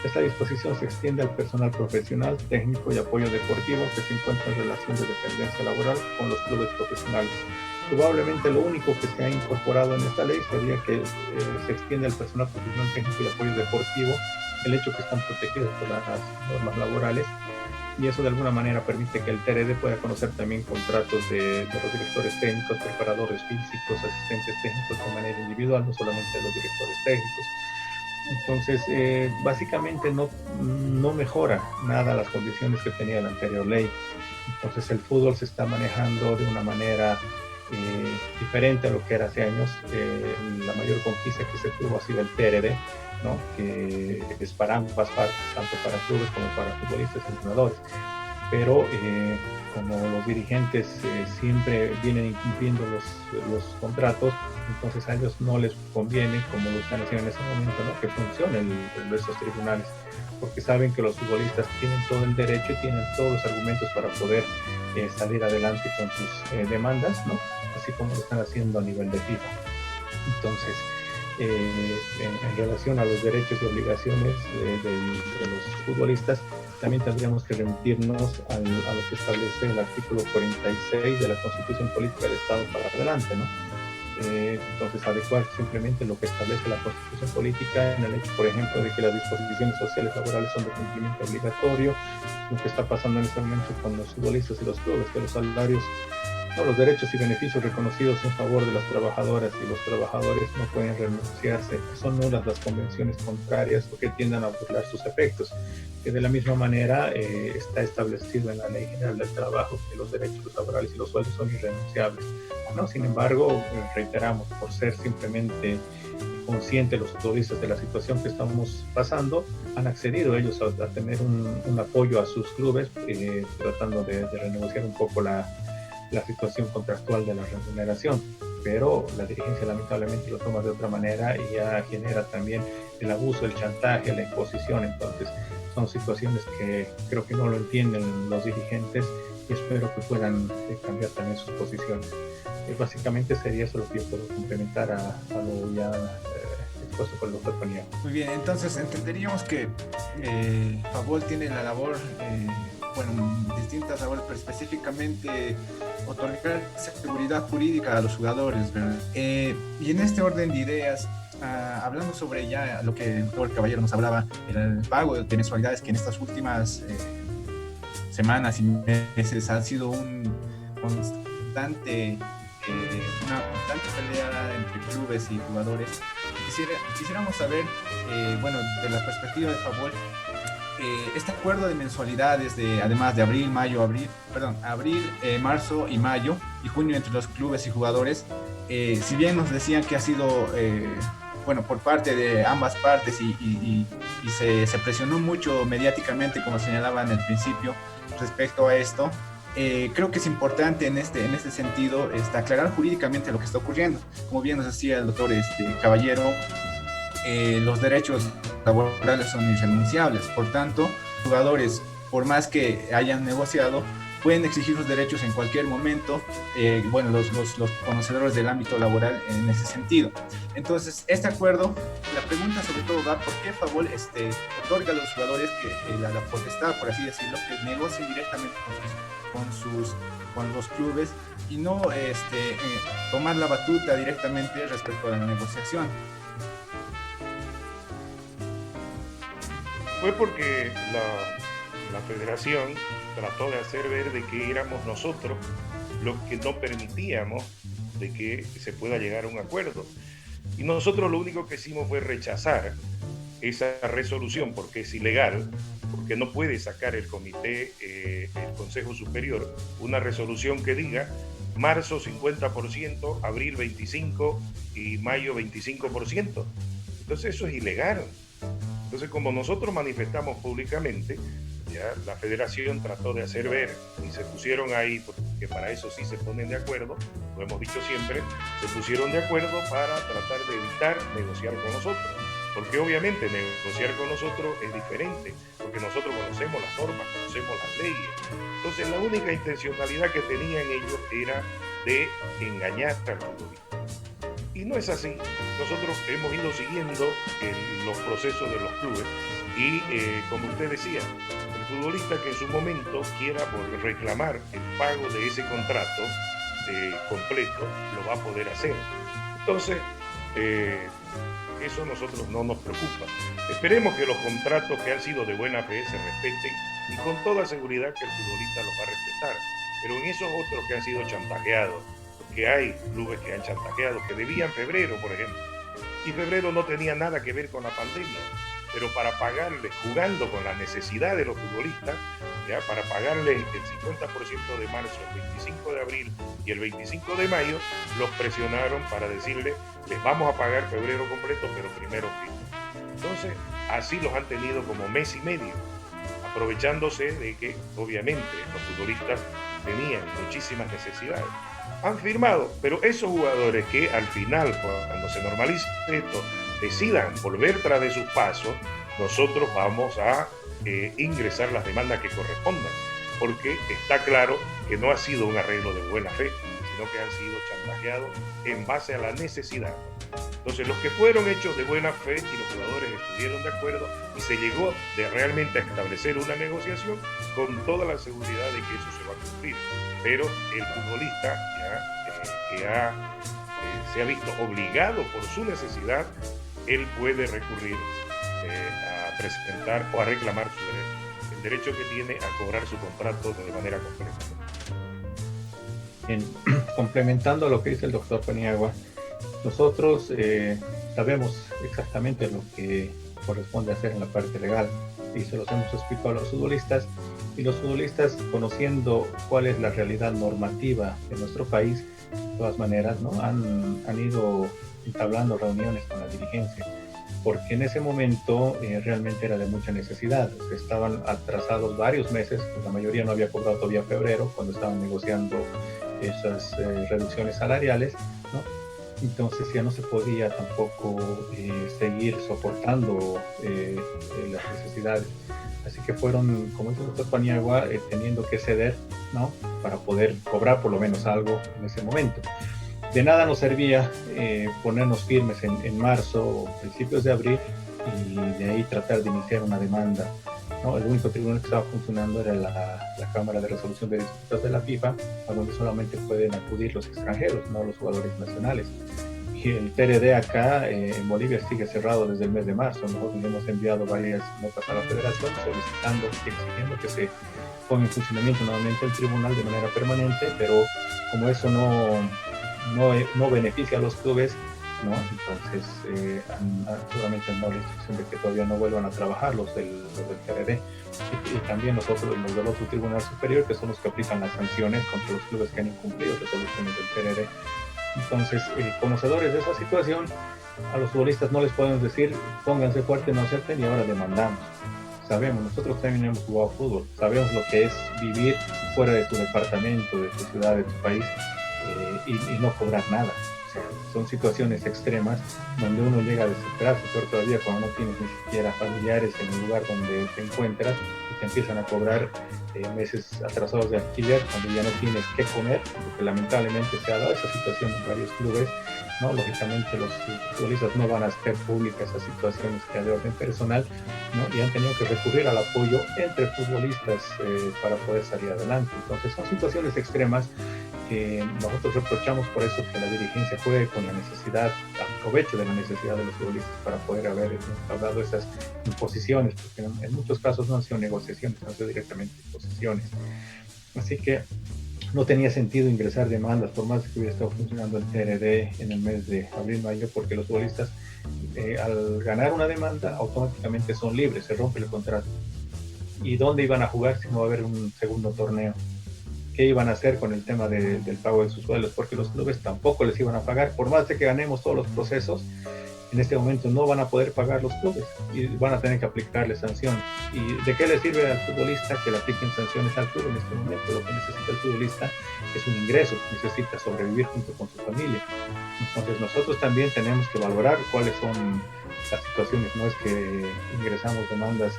Esta disposición se extiende al personal profesional, técnico y apoyo deportivo que se encuentra en relación de dependencia laboral con los clubes profesionales. Probablemente lo único que se ha incorporado en esta ley sería que se extiende al personal profesional, técnico y apoyo deportivo el hecho que están protegidos por las normas laborales, y eso de alguna manera permite que el TRD pueda conocer también contratos de los directores técnicos, preparadores físicos, asistentes técnicos de manera individual, no solamente de los directores técnicos. Entonces, básicamente no mejora nada las condiciones que tenía la anterior ley. Entonces, el fútbol se está manejando de una manera diferente a lo que era hace años. La mayor conquista que se tuvo ha sido el TRD, ¿no? Que es para ambas partes, tanto para clubes como para futbolistas y entrenadores. Pero como los dirigentes siempre vienen incumpliendo los contratos, entonces a ellos no les conviene, como lo están haciendo en ese momento, ¿no? Que funcionen estos tribunales, porque saben que los futbolistas tienen todo el derecho y tienen todos los argumentos para poder salir adelante con sus demandas, ¿no? Así como lo están haciendo a nivel de FIFA. Entonces, en relación a los derechos y obligaciones de los futbolistas, también tendríamos que remitirnos a lo que establece el artículo 46 de la Constitución Política del Estado para adelante, ¿no? Entonces, adecuar simplemente lo que establece la Constitución Política en el hecho, por ejemplo, de que las disposiciones sociales laborales son de cumplimiento obligatorio, lo que está pasando en este momento con los futbolistas y los clubes, que los salarios, no, los derechos y beneficios reconocidos en favor de las trabajadoras y los trabajadores no pueden renunciarse, son nulas las convenciones contrarias o que tiendan a burlar sus efectos, que de la misma manera está establecido en la Ley General del Trabajo que los derechos laborales y los sueldos son irrenunciables, ¿no? Sin embargo, reiteramos, por ser simplemente conscientes los futbolistas de la situación que estamos pasando, han accedido ellos a tener un apoyo a sus clubes, tratando de renegociar un poco la situación contractual de la remuneración, pero la dirigencia lamentablemente lo toma de otra manera y ya genera también el abuso, el chantaje, la imposición. Entonces son situaciones que creo que no lo entienden los dirigentes y espero que puedan cambiar también sus posiciones. Básicamente sería eso lo que yo puedo complementar a lo ya expuesto por el doctor Paniagua. Muy bien, entonces entenderíamos que Favol tiene la labor, distintas labores, pero específicamente otorgar seguridad jurídica a los jugadores, ¿verdad? Y en este orden de ideas, hablando sobre ya lo que el doctor Caballero nos hablaba, el pago de mensualidades que en estas últimas semanas y meses ha sido una constante pelea entre clubes y jugadores. Quisiéramos saber, de la perspectiva de Favol, este acuerdo de mensualidades además de abril, marzo y mayo y junio entre los clubes y jugadores, si bien nos decían que ha sido por parte de ambas partes y se presionó mucho mediáticamente, como señalaban al principio, respecto a esto, creo que es importante en este sentido aclarar jurídicamente lo que está ocurriendo. Como bien nos decía el doctor Caballero, los derechos laborales son irrenunciables, por tanto, los jugadores, por más que hayan negociado, pueden exigir sus derechos en cualquier momento, los conocedores del ámbito laboral en ese sentido. Entonces, este acuerdo, la pregunta sobre todo va por qué Favol otorga a los jugadores la potestad, por así decirlo, que negocien directamente con los clubes y no tomar la batuta directamente respecto a la negociación. Fue porque la federación trató de hacer ver de que éramos nosotros los que no permitíamos de que se pueda llegar a un acuerdo. Y nosotros lo único que hicimos fue rechazar esa resolución porque es ilegal, porque no puede sacar el comité, el Consejo Superior, una resolución que diga marzo 50%, abril 25% y mayo 25%. Entonces eso es ilegal. Entonces, como nosotros manifestamos públicamente, ya la federación trató de hacer ver y se pusieron ahí, porque para eso sí se ponen de acuerdo, lo hemos dicho siempre, se pusieron de acuerdo para tratar de evitar negociar con nosotros. Porque obviamente negociar con nosotros es diferente, porque nosotros conocemos las normas, conocemos las leyes. Entonces la única intencionalidad que tenían ellos era de engañar al futbolista. Y no es así. Nosotros hemos ido siguiendo los procesos de los clubes y, como usted decía, el futbolista que en su momento quiera reclamar el pago de ese contrato completo, lo va a poder hacer. Entonces, eso a nosotros no nos preocupa. Esperemos que los contratos que han sido de buena fe se respeten y con toda seguridad que el futbolista los va a respetar. Pero en esos otros que han sido chantajeados, que hay clubes que han chantajeado, que debían febrero, por ejemplo, y febrero no tenía nada que ver con la pandemia, pero para pagarle, jugando con la necesidad de los futbolistas, ¿ya? Para pagarle el 50% de marzo, el 25 de abril y el 25 de mayo, los presionaron para decirle, les vamos a pagar febrero completo, pero primero fijo. Entonces, así los han tenido como mes y medio, aprovechándose de que, obviamente, los futbolistas tenían muchísimas necesidades. Han firmado, pero esos jugadores que al final, cuando se normalice esto, decidan volver tras de sus pasos, nosotros vamos a ingresar las demandas que correspondan, porque está claro que no ha sido un arreglo de buena fe, sino que han sido chantajeados en base a la necesidad. Entonces, los que fueron hechos de buena fe y los jugadores estuvieron de acuerdo y se llegó de realmente a establecer una negociación con toda la seguridad de que eso se va a cumplir. Pero el futbolista que se ha visto obligado por su necesidad, él puede recurrir a presentar o a reclamar su derecho, el derecho que tiene a cobrar su contrato de manera completa. Bien, complementando lo que dice el doctor Paniagua, nosotros sabemos exactamente lo que corresponde hacer en la parte legal y se los hemos explicado a los futbolistas, y los futbolistas, conociendo cuál es la realidad normativa de nuestro país, de todas maneras, ¿no? han ido entablando reuniones con la dirigencia, porque en ese momento realmente era de mucha necesidad. Estaban atrasados varios meses, la mayoría no había cobrado todavía febrero, cuando estaban negociando esas reducciones salariales, ¿no? Entonces ya no se podía tampoco seguir soportando las necesidades. Así que fueron, como dice el doctor Paniagua, teniendo que ceder, ¿no? Para poder cobrar por lo menos algo en ese momento. De nada nos servía ponernos firmes en marzo o principios de abril y de ahí tratar de iniciar una demanda, ¿no? El único tribunal que estaba funcionando era la Cámara de Resolución de Disputas de la FIFA, a donde solamente pueden acudir los extranjeros, no los jugadores nacionales. Y el TRD acá en Bolivia sigue cerrado desde el mes de marzo. Nosotros hemos enviado varias notas a la federación solicitando, exigiendo que se ponga en funcionamiento nuevamente el tribunal de manera permanente, pero como eso no beneficia a los clubes, ¿no? Entonces seguramente han dado la instrucción de que todavía no vuelvan a trabajar los del TRD y también nosotros los del otro tribunal superior, que son los que aplican las sanciones contra los clubes que han incumplido resoluciones del TRD. Entonces, conocedores de esa situación, a los futbolistas no les podemos decir pónganse fuerte, no acepten y ahora demandamos. Sabemos, nosotros también hemos jugado fútbol, sabemos lo que es vivir fuera de tu departamento, de tu ciudad, de tu país y no cobrar nada. O sea, son situaciones extremas donde uno llega a desesperarse, peor todavía cuando no tienes ni siquiera familiares en el lugar donde te encuentras y te empiezan a cobrar meses atrasados de alquiler cuando ya no tienes qué comer, porque lamentablemente se ha dado esa situación en varios clubes, ¿no? Lógicamente los futbolistas no van a hacer públicas esas situaciones que de orden personal, ¿no? Y han tenido que recurrir al apoyo entre futbolistas para poder salir adelante. Entonces son situaciones extremas que nosotros reprochamos por eso que la dirigencia juegue con la necesidad, aproveche de la necesidad de los futbolistas para poder haber hablado esas imposiciones, porque en muchos casos no han sido negociaciones, han sido directamente imposiciones. Así que no tenía sentido ingresar demandas, por más que hubiera estado funcionando el TRD en el mes de abril-mayo, porque los futbolistas al ganar una demanda automáticamente son libres, se rompe el contrato. ¿Y dónde iban a jugar si no va a haber un segundo torneo? ¿Qué iban a hacer con el tema del pago de sus sueldos? Porque los clubes tampoco les iban a pagar, por más de que ganemos todos los procesos, en este momento no van a poder pagar los clubes y van a tener que aplicarle sanciones. ¿Y de qué le sirve al futbolista que le apliquen sanciones al club en este momento? Lo que necesita el futbolista es un ingreso, necesita sobrevivir junto con su familia. Entonces nosotros también tenemos que valorar cuáles son las situaciones. No es que ingresamos demandas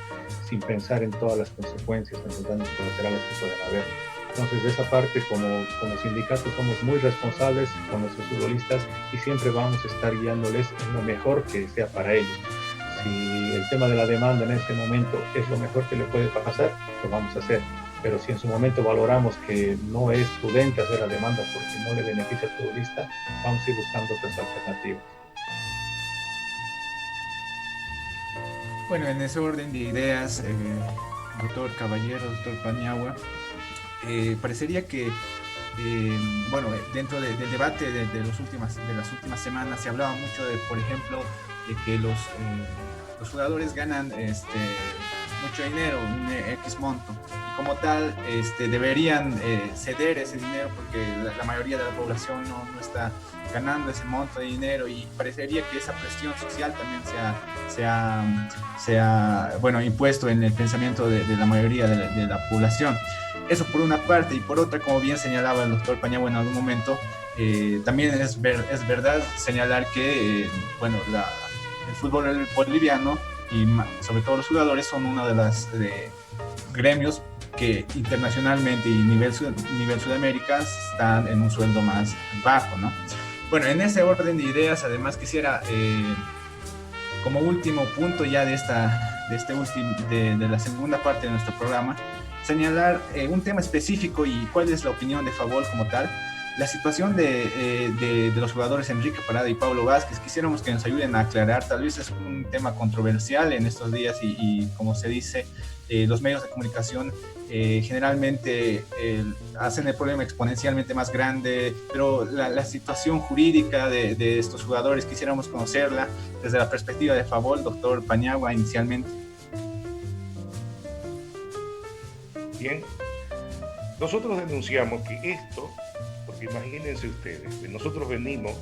sin pensar en todas las consecuencias, en los daños colaterales que pueden haber. Entonces, de esa parte, como sindicato, somos muy responsables con nuestros futbolistas y siempre vamos a estar guiándoles en lo mejor que sea para ellos. Si el tema de la demanda en este momento es lo mejor que le puede pasar, lo vamos a hacer. Pero si en su momento valoramos que no es prudente hacer la demanda porque no le beneficia al futbolista, vamos a ir buscando otras alternativas. Bueno, en ese orden de ideas, doctor Caballero, doctor Paniagua, parecería que, dentro del debate de las últimas semanas se hablaba mucho de, por ejemplo, de que los jugadores ganan mucho dinero, un X monto, y como tal deberían ceder ese dinero porque la mayoría de la población no está ganando ese monto de dinero, y parecería que esa presión social también se ha impuesto en el pensamiento de la mayoría de la población. Eso por una parte, y por otra, como bien señalaba el doctor Paniagua en algún momento, también es verdad señalar que el fútbol boliviano y sobre todo los jugadores son uno de los gremios que internacionalmente y nivel Sudamérica están en un sueldo más bajo, ¿no? Bueno, en ese orden de ideas, además quisiera, como último punto ya de la segunda parte de nuestro programa, señalar un tema específico y cuál es la opinión de Favol como tal. La situación de los jugadores Enrique Parada y Pablo Vázquez, quisiéramos que nos ayuden a aclarar. Tal vez es un tema controversial en estos días y como se dice, los medios de comunicación generalmente hacen el problema exponencialmente más grande, pero la situación jurídica de estos jugadores quisiéramos conocerla desde la perspectiva de Favol, doctor Paniagua, inicialmente. Bien, nosotros denunciamos que esto, porque imagínense ustedes, nosotros venimos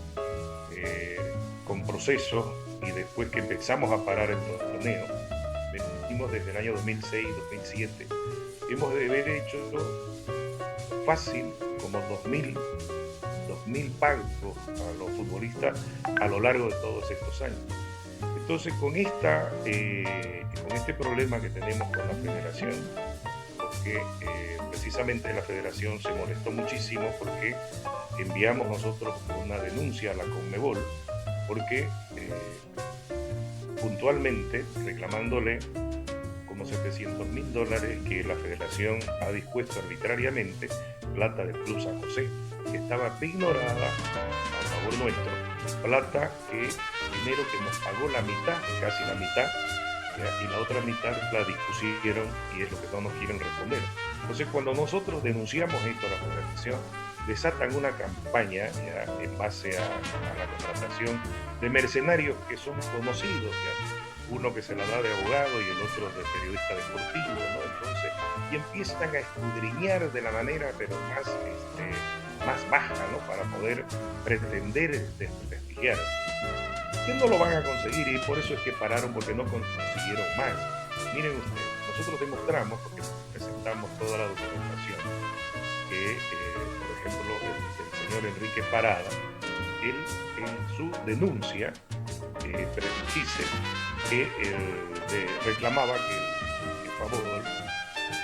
con procesos y después que empezamos a parar el torneo, venimos desde el año 2006, 2007, hemos de haber hecho fácil como 2.000 pagos a los futbolistas a lo largo de todos estos años. Entonces, con este problema que tenemos con la federación, porque precisamente la federación se molestó muchísimo porque enviamos nosotros una denuncia a la Conmebol porque puntualmente reclamándole como $700.000 que la federación ha dispuesto arbitrariamente, plata del Club San José, que estaba ignorada a favor nuestro, plata dinero que nos pagó la mitad, casi la mitad, y la otra mitad la dispusieron y es lo que no nos quieren responder. Entonces, cuando nosotros denunciamos esto a la federación, desatan una campaña ya, en base a la contratación de mercenarios que son conocidos, ya, uno que se la da de abogado y el otro de periodista deportivo, ¿no? Entonces, y empiezan a escudriñar de la manera pero más baja, ¿no? Para poder pretender desprestigiar. Que no lo van a conseguir y por eso es que pararon, porque no consiguieron más. Miren ustedes, nosotros demostramos, porque presentamos toda la documentación, que por ejemplo el señor Enrique Parada, él en su denuncia dice que reclamaba que Favol,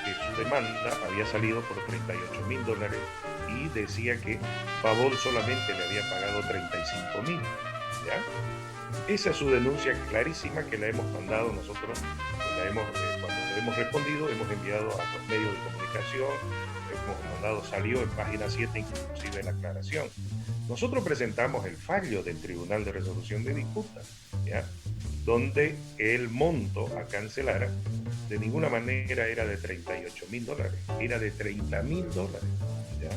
que su demanda había salido por $38.000 y decía que Favol solamente le había pagado $35.000, ¿ya? Esa es su denuncia clarísima que la hemos mandado nosotros, cuando hemos respondido, hemos enviado a los medios de comunicación, hemos mandado, salió en página 7 inclusive la aclaración. Nosotros presentamos el fallo del Tribunal de Resolución de Disputas, ¿ya? Donde el monto a cancelar de ninguna manera era de $38.000, era de $30.000, ¿ya?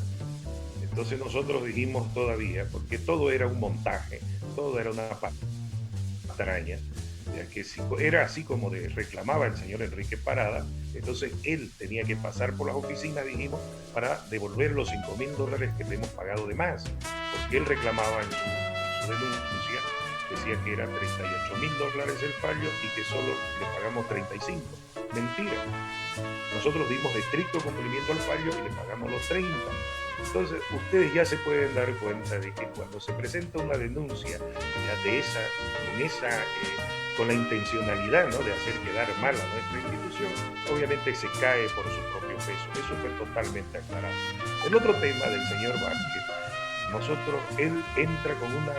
Entonces nosotros dijimos todavía, porque todo era un montaje, todo era una patraña, ya que si era así como reclamaba el señor Enrique Parada, entonces él tenía que pasar por las oficinas, dijimos, para devolver los $5.000 que le hemos pagado de más, porque él reclamaba en su denuncia, decía que era $38.000 el fallo y que solo le pagamos 35. Mentira. Nosotros dimos estricto cumplimiento al fallo y le pagamos los 30. Entonces, ustedes ya se pueden dar cuenta de que cuando se presenta una denuncia ya con esa con la intencionalidad, ¿no?, de hacer quedar mal a nuestra institución, obviamente se cae por su propio peso. Eso fue totalmente aclarado. El otro tema del señor Vázquez, él entra con una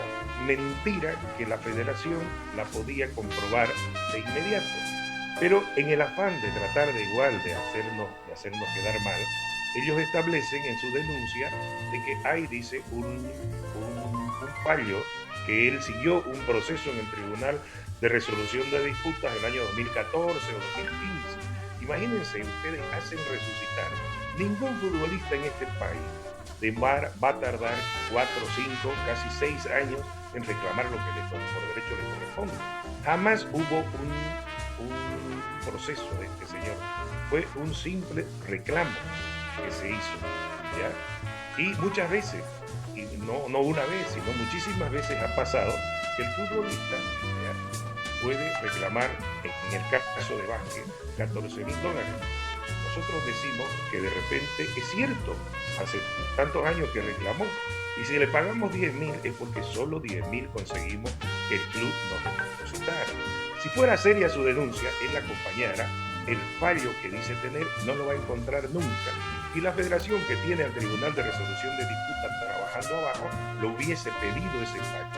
mentira que la federación la podía comprobar de inmediato. Pero en el afán de tratar de hacernos quedar mal, ellos establecen en su denuncia de que hay, dice, un fallo, que él siguió un proceso en el Tribunal de Resolución de Disputas en el año 2014 o 2015. Imagínense, ustedes hacen resucitar. Ningún futbolista en este país va a tardar 4, 5, casi 6 años en reclamar lo que por derecho le corresponde. Jamás hubo un proceso de este señor. Fue un simple reclamo que se hizo, ¿ya? Y muchas veces, y no una vez, sino muchísimas veces ha pasado que el futbolista, ¿ya?, puede reclamar, en el caso de Vázquez, $14,000. Nosotros decimos que de repente es cierto, hace tantos años que reclamó, y si le pagamos 10.000 es porque solo 10.000 conseguimos que el club nos depositara. Si fuera seria su denuncia, él acompañara el fallo que dice tener, no lo va a encontrar nunca, y la federación, que tiene al Tribunal de Resolución de Disputas trabajando abajo, lo hubiese pedido ese fallo.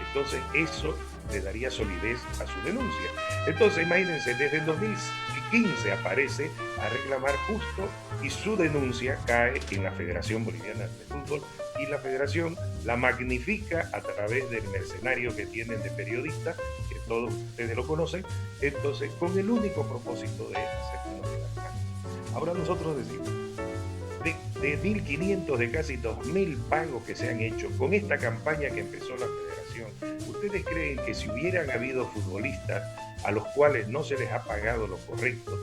Entonces eso le daría solidez a su denuncia. Entonces imagínense, desde el 2015 aparece a reclamar justo, y su denuncia cae en la Federación Boliviana de Fútbol, y la federación la magnifica a través del mercenario que tienen de periodistas, que todos ustedes lo conocen, entonces con el único propósito de hacernos quedar mal. Ahora nosotros decimos, de 1.500, de casi 2.000 pagos que se han hecho con esta campaña que empezó la federación, ¿ustedes creen que si hubieran habido futbolistas a los cuales no se les ha pagado lo correcto,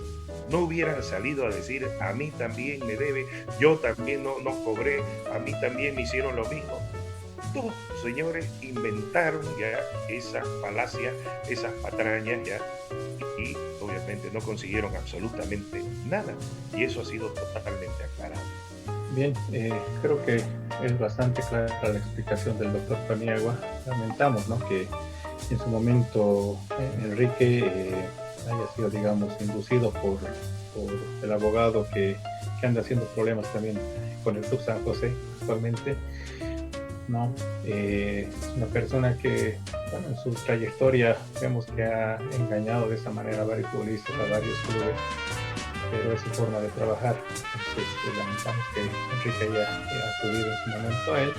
no hubieran salido a decir, a mí también me debe, yo también no cobré, a mí también me hicieron lo mismo? Estos señores inventaron ya esas falacias, esas patrañas, ya, y obviamente no consiguieron absolutamente nada, y eso ha sido totalmente aclarado. Bien, creo que es bastante clara la explicación del doctor Paniagua. Lamentamos, ¿no?, que en su momento Enrique haya sido, digamos, inducido por el abogado que anda haciendo problemas también con el Club San José actualmente, ¿no? Es una persona que, bueno, en su trayectoria vemos que ha engañado de esa manera a varios futbolistas, a varios clubes, pero es su forma de trabajar. Entonces lamentamos que Enrique haya acudido en su momento a él.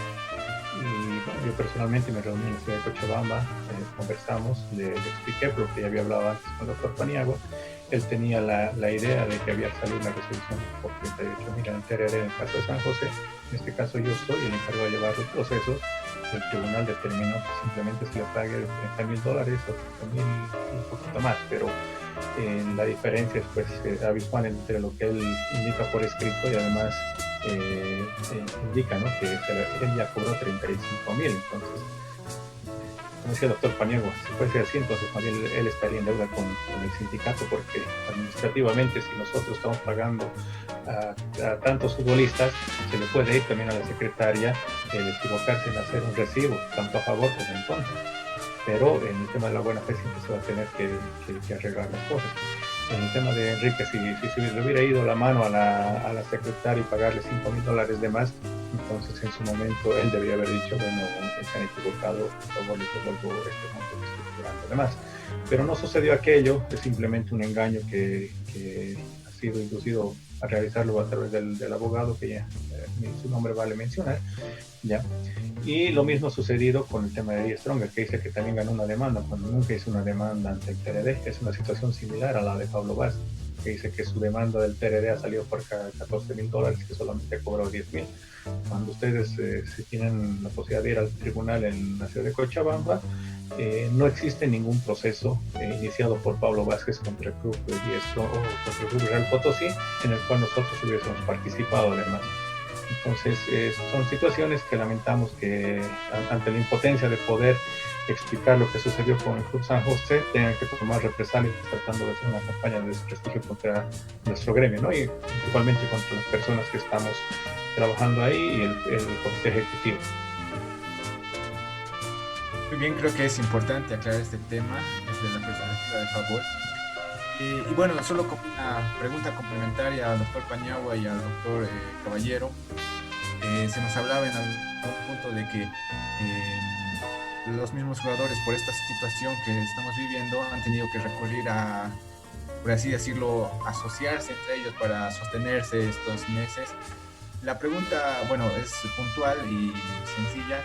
Y bueno, yo personalmente me reuní en la ciudad de Cochabamba, conversamos, le expliqué por lo que ya había hablado antes con el doctor Paniagua. Él tenía la idea de que había salido una resolución por 38.000 en el TRD en el caso de San José. En este caso yo soy el encargado de llevar los procesos. El tribunal determinó que simplemente se le pague $30.000 o $30.000 y un poquito más, pero la diferencia es pues abismal entre lo que él indica por escrito y además indica, ¿no?, que él ya cobró 35.000. Entonces, como decía el doctor Paniagua, si fuese así, entonces más bien él estaría en deuda con el sindicato, porque administrativamente, si nosotros estamos pagando a tantos futbolistas, se le puede ir también a la secretaria el equivocarse en hacer un recibo, tanto a favor como en contra. Pero en el tema de la buena fe siempre se va a tener que arreglar las cosas. En el tema de Enrique, si le hubiera ido la mano a la secretaria y pagarle $5.000 de más, entonces en su momento él debería haber dicho, bueno, se han equivocado, por favor, les devuelvo este monto que estoy cobrando de más. Pero no sucedió aquello, es simplemente un engaño que ha sido inducido a realizarlo a través del abogado, que ya su nombre vale mencionar, ¿ya? Y lo mismo ha sucedido con el tema de Eddie Stronger, que dice que también ganó una demanda cuando nunca hizo una demanda ante el TRD. Es una situación similar a la de Pablo Vázquez, que dice que su demanda del TRD ha salido por $14.000, que solamente cobró 10.000. Cuando ustedes si tienen la posibilidad de ir al tribunal en la ciudad de Cochabamba, no existe ningún proceso iniciado por Pablo Vázquez contra el Club Diestro o contra el Club Real Potosí, en el cual nosotros hubiésemos participado además. Entonces son situaciones que lamentamos que ante la impotencia de poder explicar lo que sucedió con el Club San José tengan que tomar represalias tratando de hacer una campaña de desprestigio contra nuestro gremio, ¿no? Y igualmente contra las personas que estamos trabajando ahí y el comité ejecutivo. Muy bien, creo que es importante aclarar este tema desde la Liga de Fútbol. Y bueno, solo como una pregunta complementaria al doctor Paniagua y al doctor Caballero, se nos hablaba en algún punto de que los mismos jugadores, por esta situación que estamos viviendo, han tenido que recurrir a, por así decirlo, asociarse entre ellos para sostenerse estos meses. La pregunta, bueno, es puntual y sencilla.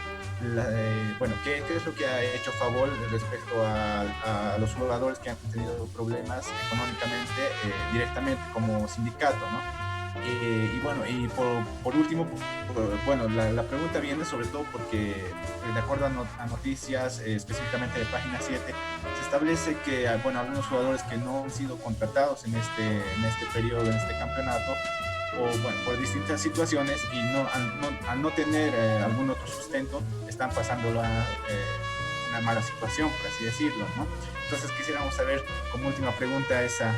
Bueno, ¿qué es lo que ha hecho Favol respecto a los jugadores que han tenido problemas económicamente directamente como sindicato, ¿no? Y bueno, y por último, bueno, la pregunta viene sobre todo porque, de acuerdo a noticias, específicamente de página 7, se establece que, bueno, algunos jugadores que no han sido contratados en este periodo, en este campeonato, o bueno, por distintas situaciones y al no tener algún otro sustento, están pasando una mala situación, por así decirlo, ¿no? Entonces quisiéramos saber, como última pregunta, esa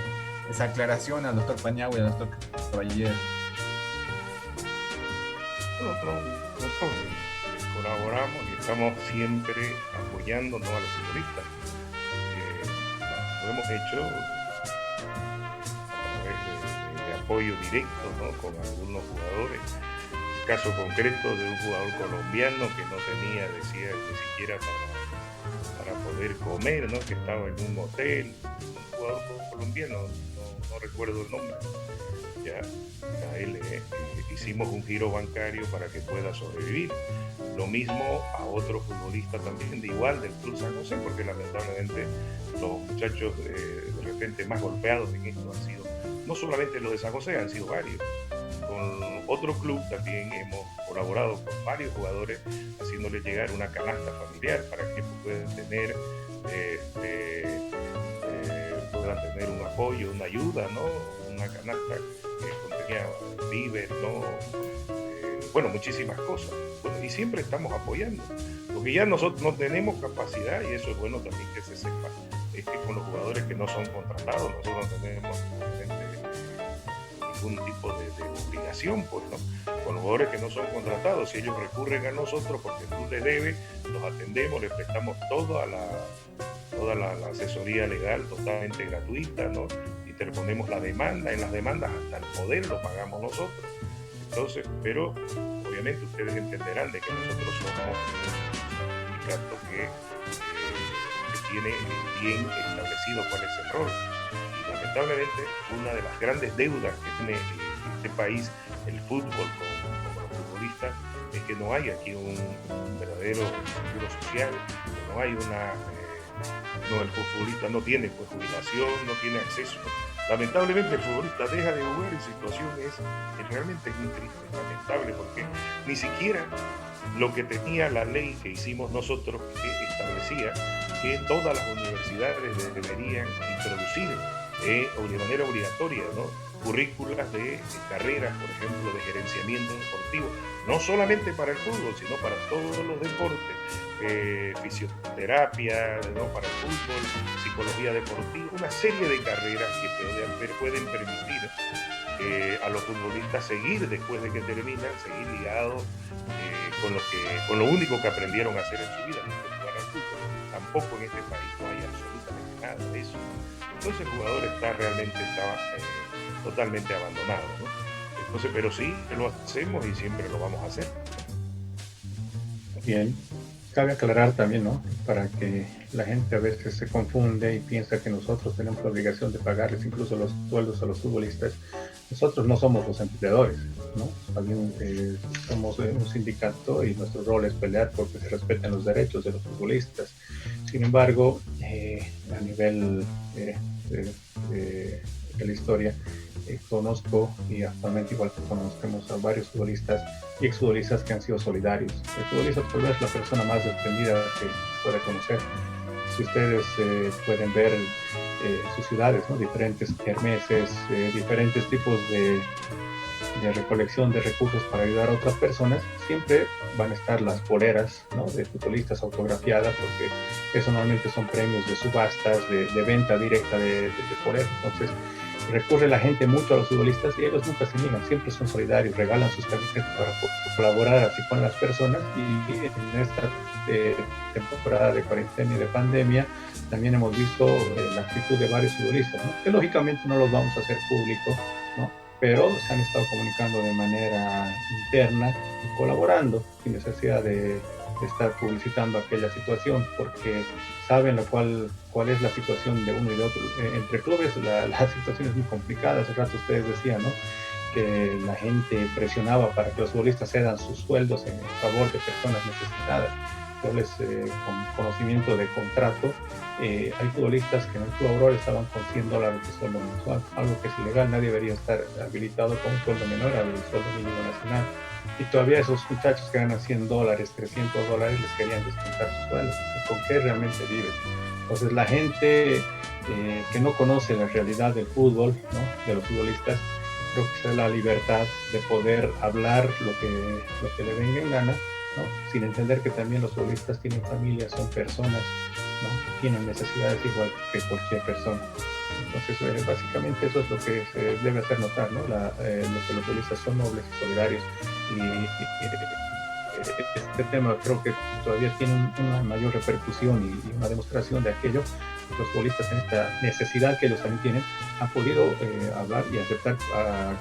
aclaración al doctor Paniagua y al doctor Caballero. Nosotros colaboramos y estamos siempre apoyándonos a los futbolistas. Lo hemos hecho a través de apoyo directo, ¿no?, con algunos jugadores. El caso concreto de un jugador colombiano que no tenía, decía, ni siquiera para poder comer, ¿no?, que estaba en un hotel. Un jugador colombiano, no recuerdo el nombre. Ya a él hicimos un giro bancario para que pueda sobrevivir. Lo mismo a otro futbolista también, del Club San José, porque lamentablemente los muchachos de repente más golpeados en esto han sido, no solamente los de San José, han sido varios. Con otro club también hemos colaborado con varios jugadores, haciéndoles llegar una canasta familiar para que puedan tener un apoyo, una ayuda, ¿no? Una canasta que contenía víveres, ¿no? Bueno, muchísimas cosas. Bueno, y siempre estamos apoyando, porque ya nosotros no tenemos capacidad, y eso es bueno también que se sepa, es que con los jugadores que no son contratados, nosotros no tenemos ningún tipo de obligación, pues, ¿no? Con los jugadores que no son contratados, si ellos recurren a nosotros porque el club les debe, los atendemos, les prestamos toda la asesoría legal totalmente gratuita, ¿no? Interponemos la demanda, en las demandas hasta el poder lo pagamos nosotros. Entonces, pero obviamente ustedes entenderán de que nosotros somos un sindicato que tiene bien establecido cuál es el rol. Y lamentablemente una de las grandes deudas que tiene este país, el fútbol con los futbolistas, es que no hay aquí un verdadero seguro social, que no hay el futbolista no tiene pues jubilación, no tiene acceso. Lamentablemente el futbolista deja de jugar en situaciones que realmente es muy triste, lamentable, porque ni siquiera lo que tenía la ley que hicimos nosotros, que establecía que todas las universidades deberían introducir de manera obligatoria, ¿no?, currículas de carreras, por ejemplo, de gerenciamiento deportivo, no solamente para el fútbol, sino para todos los deportes, fisioterapia, ¿no?, para el fútbol, psicología deportiva, una serie de carreras que pueden permitir a los futbolistas seguir después de que terminan, seguir ligados con lo único que aprendieron a hacer en su vida, no jugar al fútbol. Tampoco en este país no hay absolutamente nada de eso. Entonces el jugador estaba totalmente abandonado, ¿no? Entonces, pero sí lo hacemos y siempre lo vamos a hacer. Bien, cabe aclarar también, ¿no?, para que la gente a veces se confunde y piensa que nosotros tenemos la obligación de pagarles incluso los sueldos a los futbolistas. Nosotros no somos los empleadores, ¿no? También somos un sindicato y nuestro rol es pelear porque se respeten los derechos de los futbolistas. Sin embargo, a nivel de la historia, conozco, y actualmente igual que conocemos a varios futbolistas y exfutbolistas que han sido solidarios. El futbolista tal vez es la persona más desprendida que puede conocer. Si ustedes pueden ver sus ciudades, ¿no?, diferentes kermeses, diferentes tipos de recolección de recursos para ayudar a otras personas, siempre van a estar las poleras, ¿no?, de futbolistas autografiadas, porque eso normalmente son premios de subastas, de venta directa de poleras. Entonces, recurre la gente mucho a los futbolistas y ellos nunca se niegan, siempre son solidarios, regalan sus camisetas para colaborar así con las personas. Y en esta temporada de cuarentena y de pandemia también hemos visto la actitud de varios futbolistas, ¿no? Que lógicamente no los vamos a hacer públicos, ¿no? Pero se han estado comunicando de manera interna y colaborando sin necesidad de estar publicitando aquella situación, porque saben cuál es la situación de uno y de otro. Entre clubes la situación es muy complicada. Hace rato ustedes decían, ¿no?, que la gente presionaba para que los futbolistas cedan sus sueldos en favor de personas necesitadas. Entonces, con conocimiento de contrato, hay futbolistas que en el Club Aurora estaban con $100 de sueldo mensual, algo que es ilegal. Nadie debería estar habilitado con un sueldo menor al sueldo mínimo nacional. Y todavía esos muchachos que ganan $100, $300 les querían descontar sus sueldos. ¿Con qué realmente viven? Entonces la gente que no conoce la realidad del fútbol, ¿no?, de los futbolistas, creo que es la libertad de poder hablar lo que le venga en gana, ¿no?, sin entender que también los futbolistas tienen familias, son personas, ¿no?, tienen necesidades igual que cualquier persona. Entonces, básicamente eso es lo que se debe hacer notar, ¿no? Lo que los futbolistas son nobles y solidarios. Y este tema creo que todavía tiene una mayor repercusión y una demostración de aquello. Los futbolistas, en esta necesidad que ellos también tienen, han podido hablar y aceptar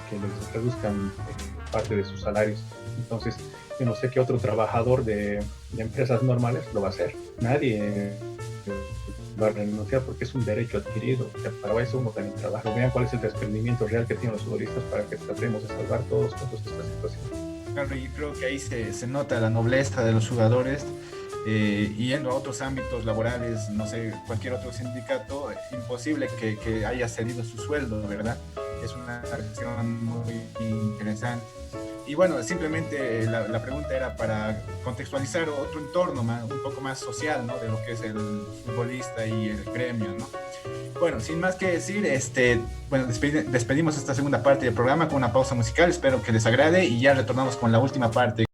que les reduzcan parte de sus salarios. Entonces, yo no sé qué otro trabajador de empresas normales lo va a hacer. Nadie va a renunciar porque es un derecho adquirido. O sea, para eso uno también trabaja. Vean cuál es el desprendimiento real que tienen los futbolistas para que tratemos de salvar todos juntos esta situación. Claro, y creo que ahí se nota la nobleza de los jugadores. Yendo a otros ámbitos laborales, no sé, cualquier otro sindicato, imposible que haya cedido su sueldo, ¿verdad? Es una acción muy interesante. Y bueno, simplemente la pregunta era para contextualizar otro entorno un poco más social, ¿no?, de lo que es el futbolista y el gremio, ¿no? Bueno, sin más que decir, bueno, despedimos esta segunda parte del programa con una pausa musical. Espero que les agrade y ya retornamos con la última parte.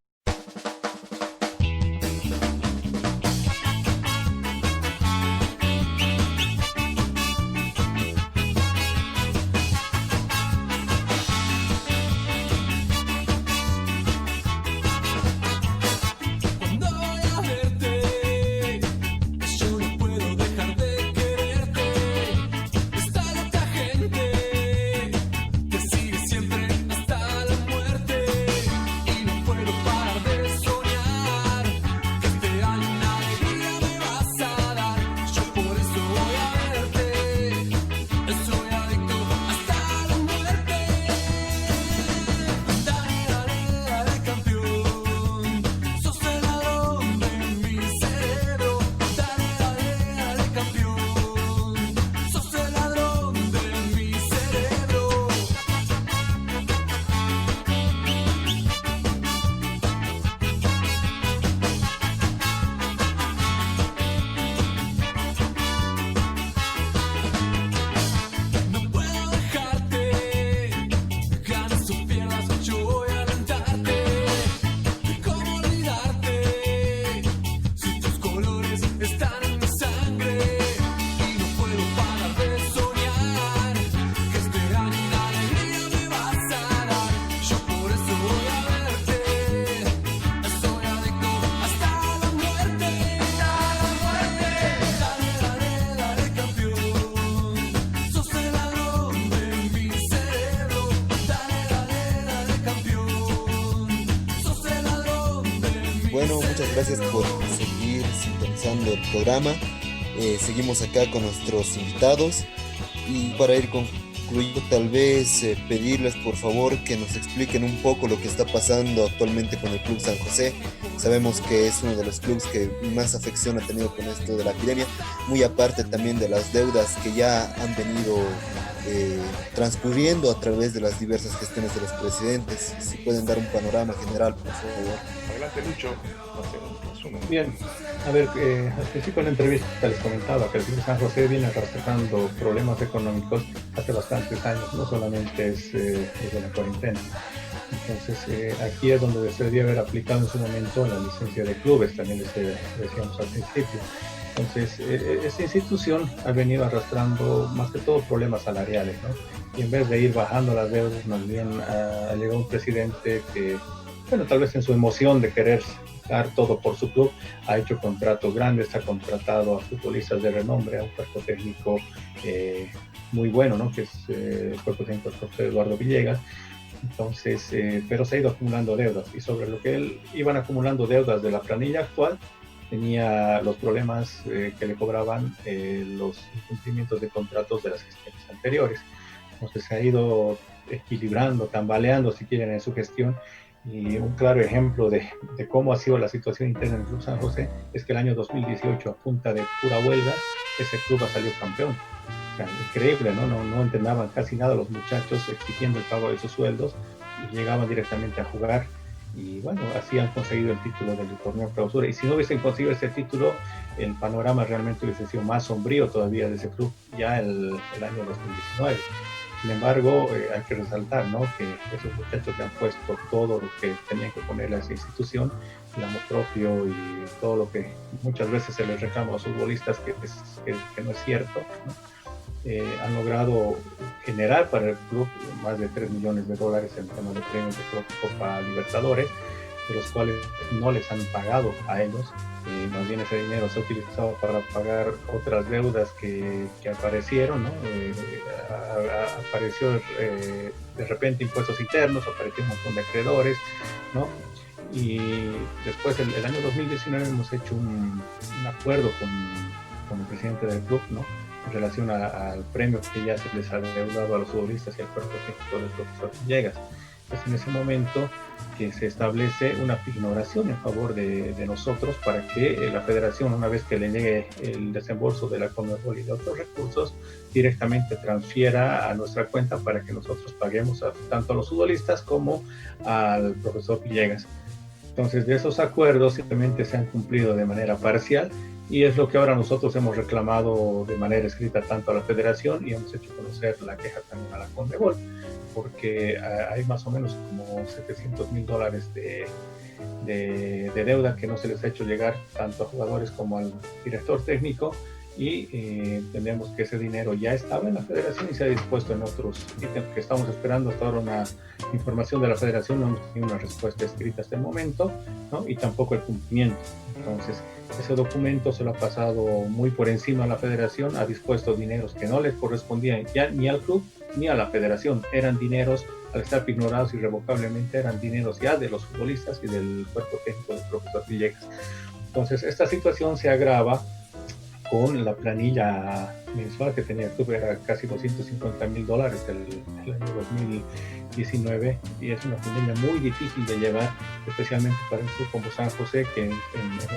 Muchas gracias por seguir sintonizando el programa. Seguimos acá con nuestros invitados y para ir concluyendo, tal vez pedirles por favor que nos expliquen un poco lo que está pasando actualmente con el Club San José. Sabemos que es uno de los clubes que más afección ha tenido con esto de la epidemia, muy aparte también de las deudas que ya han venido transcurriendo a través de las diversas gestiones de los presidentes. Si pueden dar un panorama general, por favor. Adelante, Lucho. Bien, a ver, al principio de la entrevista les comentaba que el Club San José viene arrastrando problemas económicos hace bastantes años, no solamente es desde la cuarentena. Entonces, aquí es donde se debería haber aplicado en su momento la licencia de clubes, también les decíamos al principio. Entonces, esa institución ha venido arrastrando más que todo problemas salariales, ¿no? Y en vez de ir bajando las deudas, más bien ha llegado un presidente que, bueno, tal vez en su emoción de querer dar todo por su club, ha hecho contratos grandes, ha contratado a futbolistas de renombre, a un cuerpo técnico muy bueno, ¿no? Que es el cuerpo técnico del profesor Eduardo Villegas. Entonces, pero se ha ido acumulando deudas, y sobre lo que él iban acumulando deudas de la planilla actual, tenía los problemas que le cobraban los incumplimientos de contratos de las gestiones anteriores. Entonces se ha ido equilibrando, tambaleando, si quieren, en su gestión. Y un claro ejemplo de cómo ha sido la situación interna del Club San José es que el año 2018, a punta de pura huelga, ese club ha salido campeón. O sea, increíble, ¿no? No entrenaban casi nada los muchachos exigiendo el pago de sus sueldos, y llegaban directamente a jugar. Y bueno, así han conseguido el título del torneo clausura. Y si no hubiesen conseguido ese título, el panorama realmente hubiese sido más sombrío todavía de ese club ya el año 2019. Sin embargo, hay que resaltar, ¿no?, que esos muchachos que han puesto todo lo que tenían que ponerle a esa institución, el amor propio y todo lo que muchas veces se les reclama a los futbolistas que no es cierto, ¿no? Han logrado generar para el club más de $3 millones en temas de premios de Copa Libertadores, de los cuales no les han pagado a ellos. Más bien ese dinero se ha utilizado para pagar otras deudas que aparecieron, ¿no? Apareció de repente impuestos internos, apareció un montón de acreedores, ¿no? Y después el año 2019 hemos hecho un acuerdo con el presidente del club, ¿no?, en relación al premio que ya se les ha deudado a los futbolistas y al cuerpo técnico del profesor Villegas. Es en ese momento que se establece una ignoración en favor de nosotros, para que la federación, una vez que le llegue el desembolso de la Conmebol y de otros recursos, directamente transfiera a nuestra cuenta para que nosotros paguemos tanto a los futbolistas como al profesor Villegas. Entonces, de esos acuerdos simplemente se han cumplido de manera parcial, y es lo que ahora nosotros hemos reclamado de manera escrita tanto a la federación, y hemos hecho conocer la queja también a la Conmebol, porque hay más o menos como $700,000 de deuda que no se les ha hecho llegar tanto a jugadores como al director técnico, y entendemos que ese dinero ya estaba en la federación y se ha dispuesto en otros ítems que estamos esperando hasta ahora una información de la federación. No hemos tenido una respuesta escrita hasta el momento, ¿no?, y tampoco el cumplimiento. Entonces, ese documento se lo ha pasado muy por encima a la federación, ha dispuesto dineros que no les correspondían ya ni al club ni a la federación. Eran dineros, al estar ignorados irrevocablemente, eran dineros ya de los futbolistas y del cuerpo técnico del profesor Villegas. Entonces, esta situación se agrava con la planilla mensual que tenía el club, era casi $250,000 el año 2019, y es una planilla muy difícil de llevar, especialmente para un club como San José, que en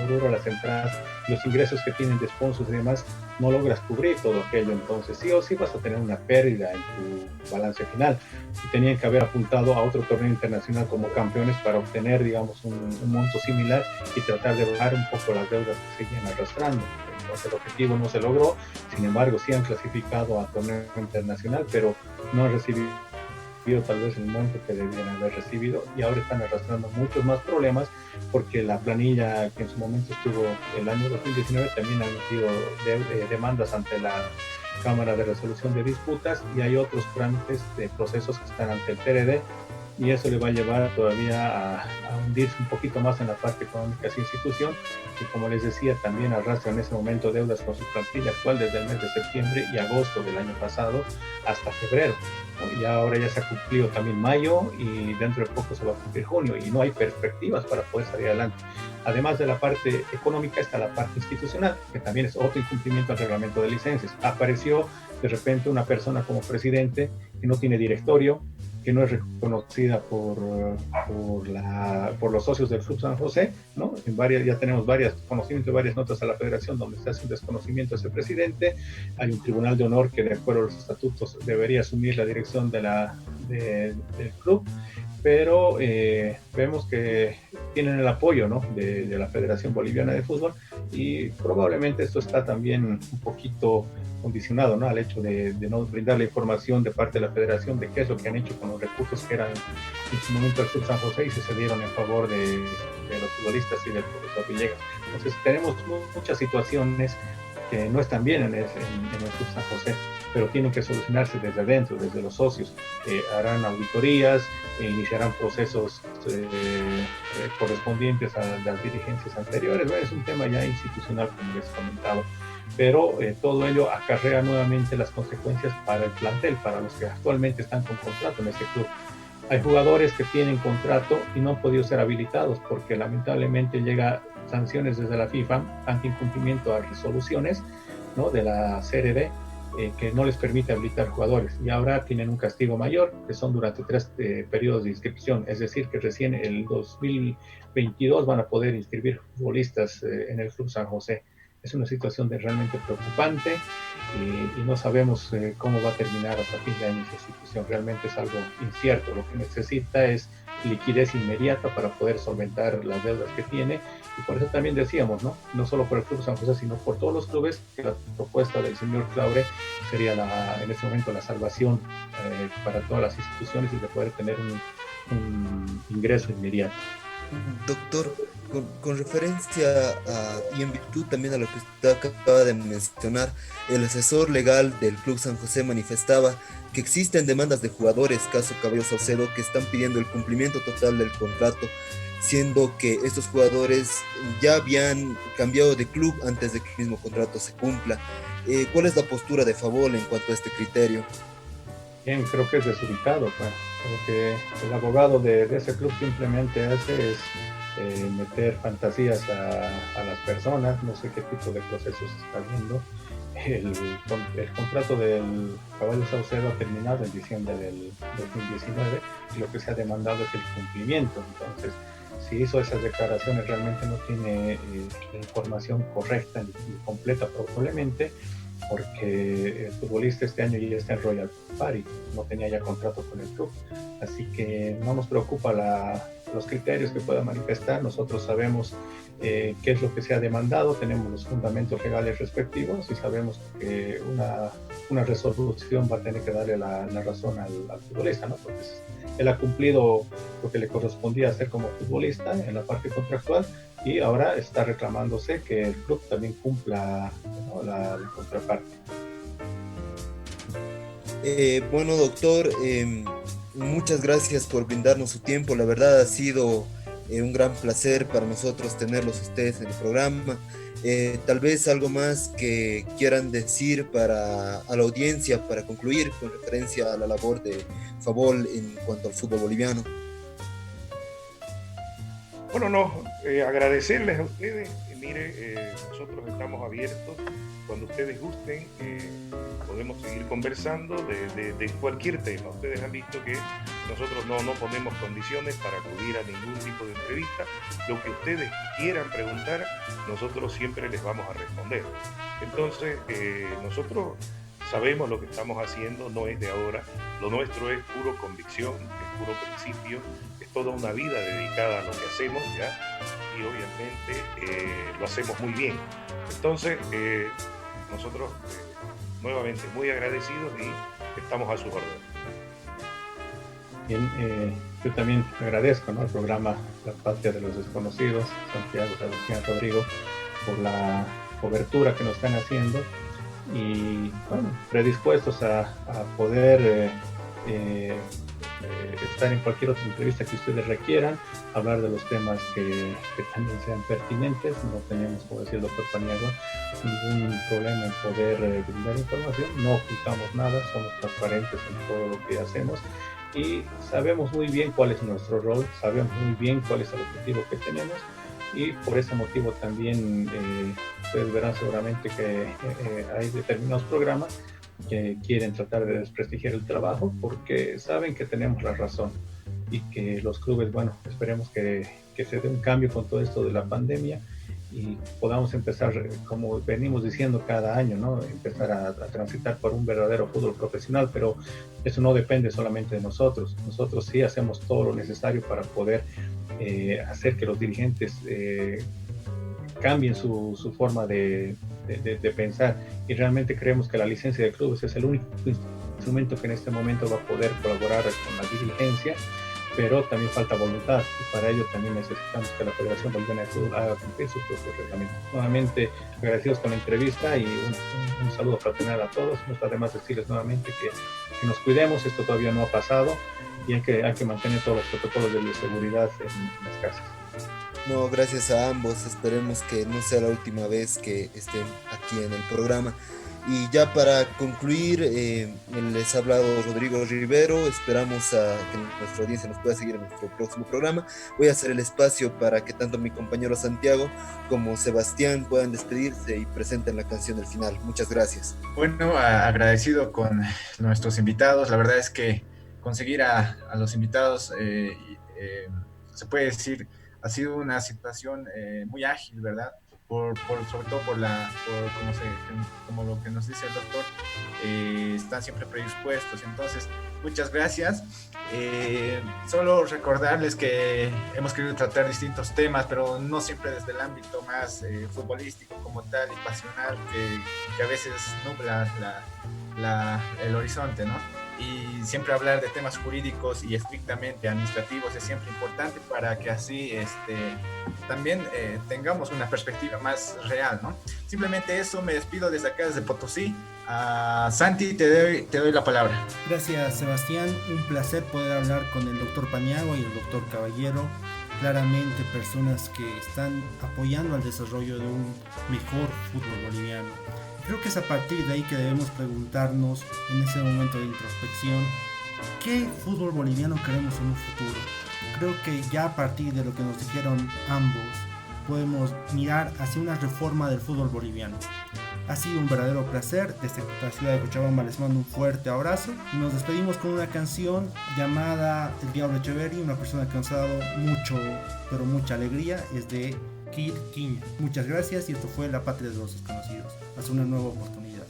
Oruro las entradas, los ingresos que tienen de sponsors y demás, no logras cubrir todo aquello. Entonces sí o sí vas a tener una pérdida en tu balance final, y tenían que haber apuntado a otro torneo internacional como campeones para obtener, digamos, un monto similar y tratar de bajar un poco las deudas que seguían arrastrando. Entonces el objetivo no se logró. Sin embargo, sí han clasificado a torneo internacional, pero no han recibido tal vez el monto que debían haber recibido, y ahora están arrastrando muchos más problemas, porque la planilla que en su momento estuvo el año 2019 también ha metido demandas ante la Cámara de Resolución de Disputas, y hay otros trámites de procesos que están ante el PRD, y eso le va a llevar todavía a hundirse un poquito más en la parte económica de esa institución, y como les decía, también arrastra en ese momento deudas con su plantilla actual desde el mes de septiembre y agosto del año pasado hasta febrero. Y ahora ya se ha cumplido también mayo, y dentro de poco se va a cumplir junio, y no hay perspectivas para poder salir adelante. Además de la parte económica está la parte institucional, que también es otro incumplimiento al reglamento de licencias. Apareció de repente una persona como presidente que no tiene directorio, que no es reconocida por los socios del Club San José, ¿no? Ya tenemos conocimientos de varias notas a la federación donde se hace un desconocimiento de ese presidente. Hay un tribunal de honor que, de acuerdo a los estatutos, debería asumir la dirección de del club, pero vemos que tienen el apoyo, ¿no?, de la Federación Boliviana de Fútbol, y probablemente esto está también un poquito condicionado, ¿no?, al hecho de no brindar la información de parte de la Federación de qué es lo que han hecho con los recursos que eran en su momento el Club San José y se cedieron en favor de los futbolistas y del profesor Villegas. Entonces tenemos muchas situaciones que no están bien en el Club San José, pero tienen que solucionarse desde adentro, desde los socios. Harán auditorías, iniciarán procesos correspondientes a las dirigencias anteriores. Bueno, es un tema ya institucional, como les comentaba, pero todo ello acarrea nuevamente las consecuencias para el plantel, para los que actualmente están con contrato en este club. Hay jugadores que tienen contrato y no han podido ser habilitados porque lamentablemente llega sanciones desde la FIFA ante incumplimiento a resoluciones, ¿no?, de la CRD, que no les permite habilitar jugadores, y ahora tienen un castigo mayor, que son durante 3 periodos de inscripción, es decir, que recién el 2022 van a poder inscribir futbolistas en el Club San José. Es una situación realmente preocupante y no sabemos cómo va a terminar hasta fin de año esa institución. Realmente es algo incierto. Lo que necesita es liquidez inmediata para poder solventar las deudas que tiene, y por eso también decíamos, no solo por el Club San José, sino por todos los clubes, que la propuesta del señor Claure sería en este momento la salvación para todas las instituciones y de poder tener un ingreso inmediato. Doctor, con referencia y en virtud también a lo que usted acaba de mencionar, el asesor legal del Club San José manifestaba que existen demandas de jugadores, caso Cabello Saucedo, que están pidiendo el cumplimiento total del contrato, siendo que estos jugadores ya habían cambiado de club antes de que el mismo contrato se cumpla. ¿Cuál es la postura de Favol en cuanto a este criterio? Bien, creo que es desubicado. Lo que el abogado de ese club simplemente hace es meter fantasías a las personas. No sé qué tipo de procesos está viendo. El contrato del Caballo Saucedo ha terminado en diciembre del 2019 y lo que se ha demandado es el cumplimiento. Entonces, si hizo esas declaraciones, realmente no tiene la información correcta ni completa, probablemente porque el futbolista este año ya está en Royal Party, no tenía ya contrato con el club, así que no nos preocupa los criterios que pueda manifestar. Nosotros sabemos qué es lo que se ha demandado, tenemos los fundamentos legales respectivos y sabemos que una resolución va a tener que darle la razón al futbolista, ¿no?, porque él ha cumplido lo que le correspondía hacer como futbolista en la parte contractual, y ahora está reclamándose que el club también cumpla, ¿no?, la contraparte. Bueno, doctor, muchas gracias por brindarnos su tiempo. La verdad ha sido un gran placer para nosotros tenerlos ustedes en el programa. Tal vez algo más que quieran decir a la audiencia para concluir con referencia a la labor de Favol en cuanto al fútbol boliviano. Bueno, agradecerles a ustedes. Mire, nosotros estamos abiertos. Cuando ustedes gusten, podemos seguir conversando de cualquier tema. Ustedes han visto que nosotros no ponemos condiciones para acudir a ningún tipo de entrevista. Lo que ustedes quieran preguntar, nosotros siempre les vamos a responder. Entonces, nosotros sabemos lo que estamos haciendo, no es de ahora. Lo nuestro es puro convicción, es puro principio, es toda una vida dedicada a lo que hacemos, ¿ya? Y obviamente lo hacemos muy bien. Entonces, nosotros nuevamente muy agradecidos y estamos a sus órdenes. Bien, yo también agradezco, ¿no?, al programa La Patria de los Desconocidos, Santiago, Sebastián, Rodrigo, por la cobertura que nos están haciendo y bueno, predispuestos a poder estar en cualquier otra entrevista que ustedes requieran, hablar de los temas que también sean pertinentes. No tenemos, como decía el doctor Paniagua, ningún problema en poder brindar información, no ocultamos nada, somos transparentes en todo lo que hacemos y sabemos muy bien cuál es nuestro rol, sabemos muy bien cuál es el objetivo que tenemos, y por ese motivo también ustedes verán seguramente que hay determinados programas que quieren tratar de desprestigiar el trabajo porque saben que tenemos la razón y que los clubes, bueno, esperemos que se dé un cambio con todo esto de la pandemia y podamos empezar, como venimos diciendo cada año, ¿no? Empezar a transitar por un verdadero fútbol profesional, pero eso no depende solamente de nosotros. Nosotros sí hacemos todo lo necesario para poder hacer que los dirigentes cambien su forma de pensar, y realmente creemos que la licencia de clubes es el único instrumento que en este momento va a poder colaborar con la dirigencia, pero también falta voluntad, y para ello también necesitamos que la Federación Boliviana de Fútbol haga cumplir sus propios reglamentos. Nuevamente agradecidos con la entrevista y un saludo fraternal a todos. No está de más decirles nuevamente que nos cuidemos, esto todavía no ha pasado y hay que mantener todos los protocolos de bioseguridad en las casas. No, gracias a ambos, esperemos que no sea la última vez que estén aquí en el programa. Y ya para concluir, les ha hablado Rodrigo Rivero. Esperamos a que nuestra audiencia nos pueda seguir en nuestro próximo programa. Voy a hacer el espacio para que tanto mi compañero Santiago como Sebastián puedan despedirse y presenten la canción del final. Muchas gracias. Bueno, agradecido con nuestros invitados. La verdad es que conseguir a los invitados, se puede decir, ha sido una situación muy ágil, ¿verdad? Sobre todo como lo que nos dice el doctor, están siempre predispuestos. Entonces, muchas gracias. Solo recordarles que hemos querido tratar distintos temas, pero no siempre desde el ámbito más futbolístico como tal y pasional, que a veces nubla el horizonte, ¿no? Y siempre hablar de temas jurídicos y estrictamente administrativos es siempre importante para que así también tengamos una perspectiva más real, ¿no? Simplemente eso, me despido desde acá, desde Potosí. Santi, te doy la palabra. Gracias, Sebastián. Un placer poder hablar con el doctor Paniagua y el doctor Caballero. Claramente personas que están apoyando al desarrollo de un mejor fútbol boliviano. Creo que es a partir de ahí que debemos preguntarnos en ese momento de introspección, ¿qué fútbol boliviano queremos en un futuro? Creo que ya a partir de lo que nos dijeron ambos, podemos mirar hacia una reforma del fútbol boliviano. Ha sido un verdadero placer. Desde la ciudad de Cochabamba les mando un fuerte abrazo y nos despedimos con una canción llamada El Diablo Echeverri, una persona que nos ha dado mucho, pero mucha alegría. Es de Kid Quiña. Muchas gracias y esto fue La Patria de los Desconocidos. Hasta una nueva oportunidad.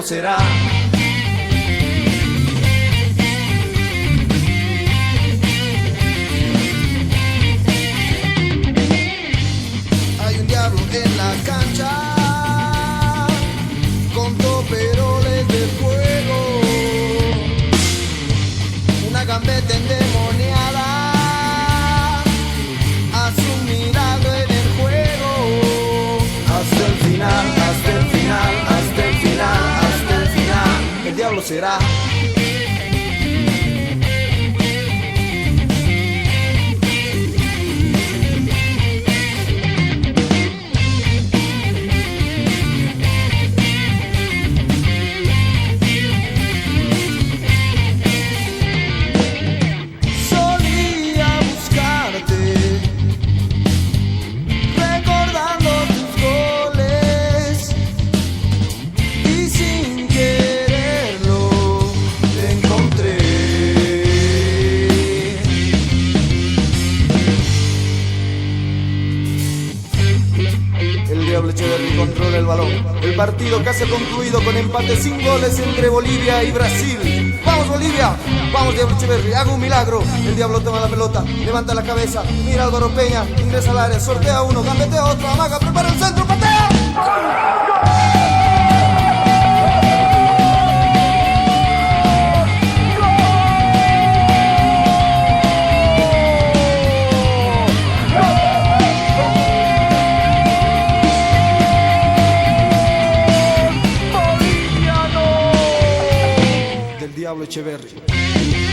Será. Hay un diablo en la cancha con toperoles de fuego, una gambeta endemoniada hace un milagro en el juego. Hasta el final, hasta el final, hasta el final. El diablo será. Solía buscarte, recordando tus goles, y sin quererlo que se ha concluido con empate sin goles entre Bolivia y Brasil. ¡Vamos Bolivia! ¡Vamos Diablo Echeverri! Hago un milagro. El Diablo toma la pelota, levanta la cabeza, mira a Álvaro Peña, ingresa al área, sortea uno, gambetea otro, amaga, prepara el centro, patea. Del Diablo Echeverri.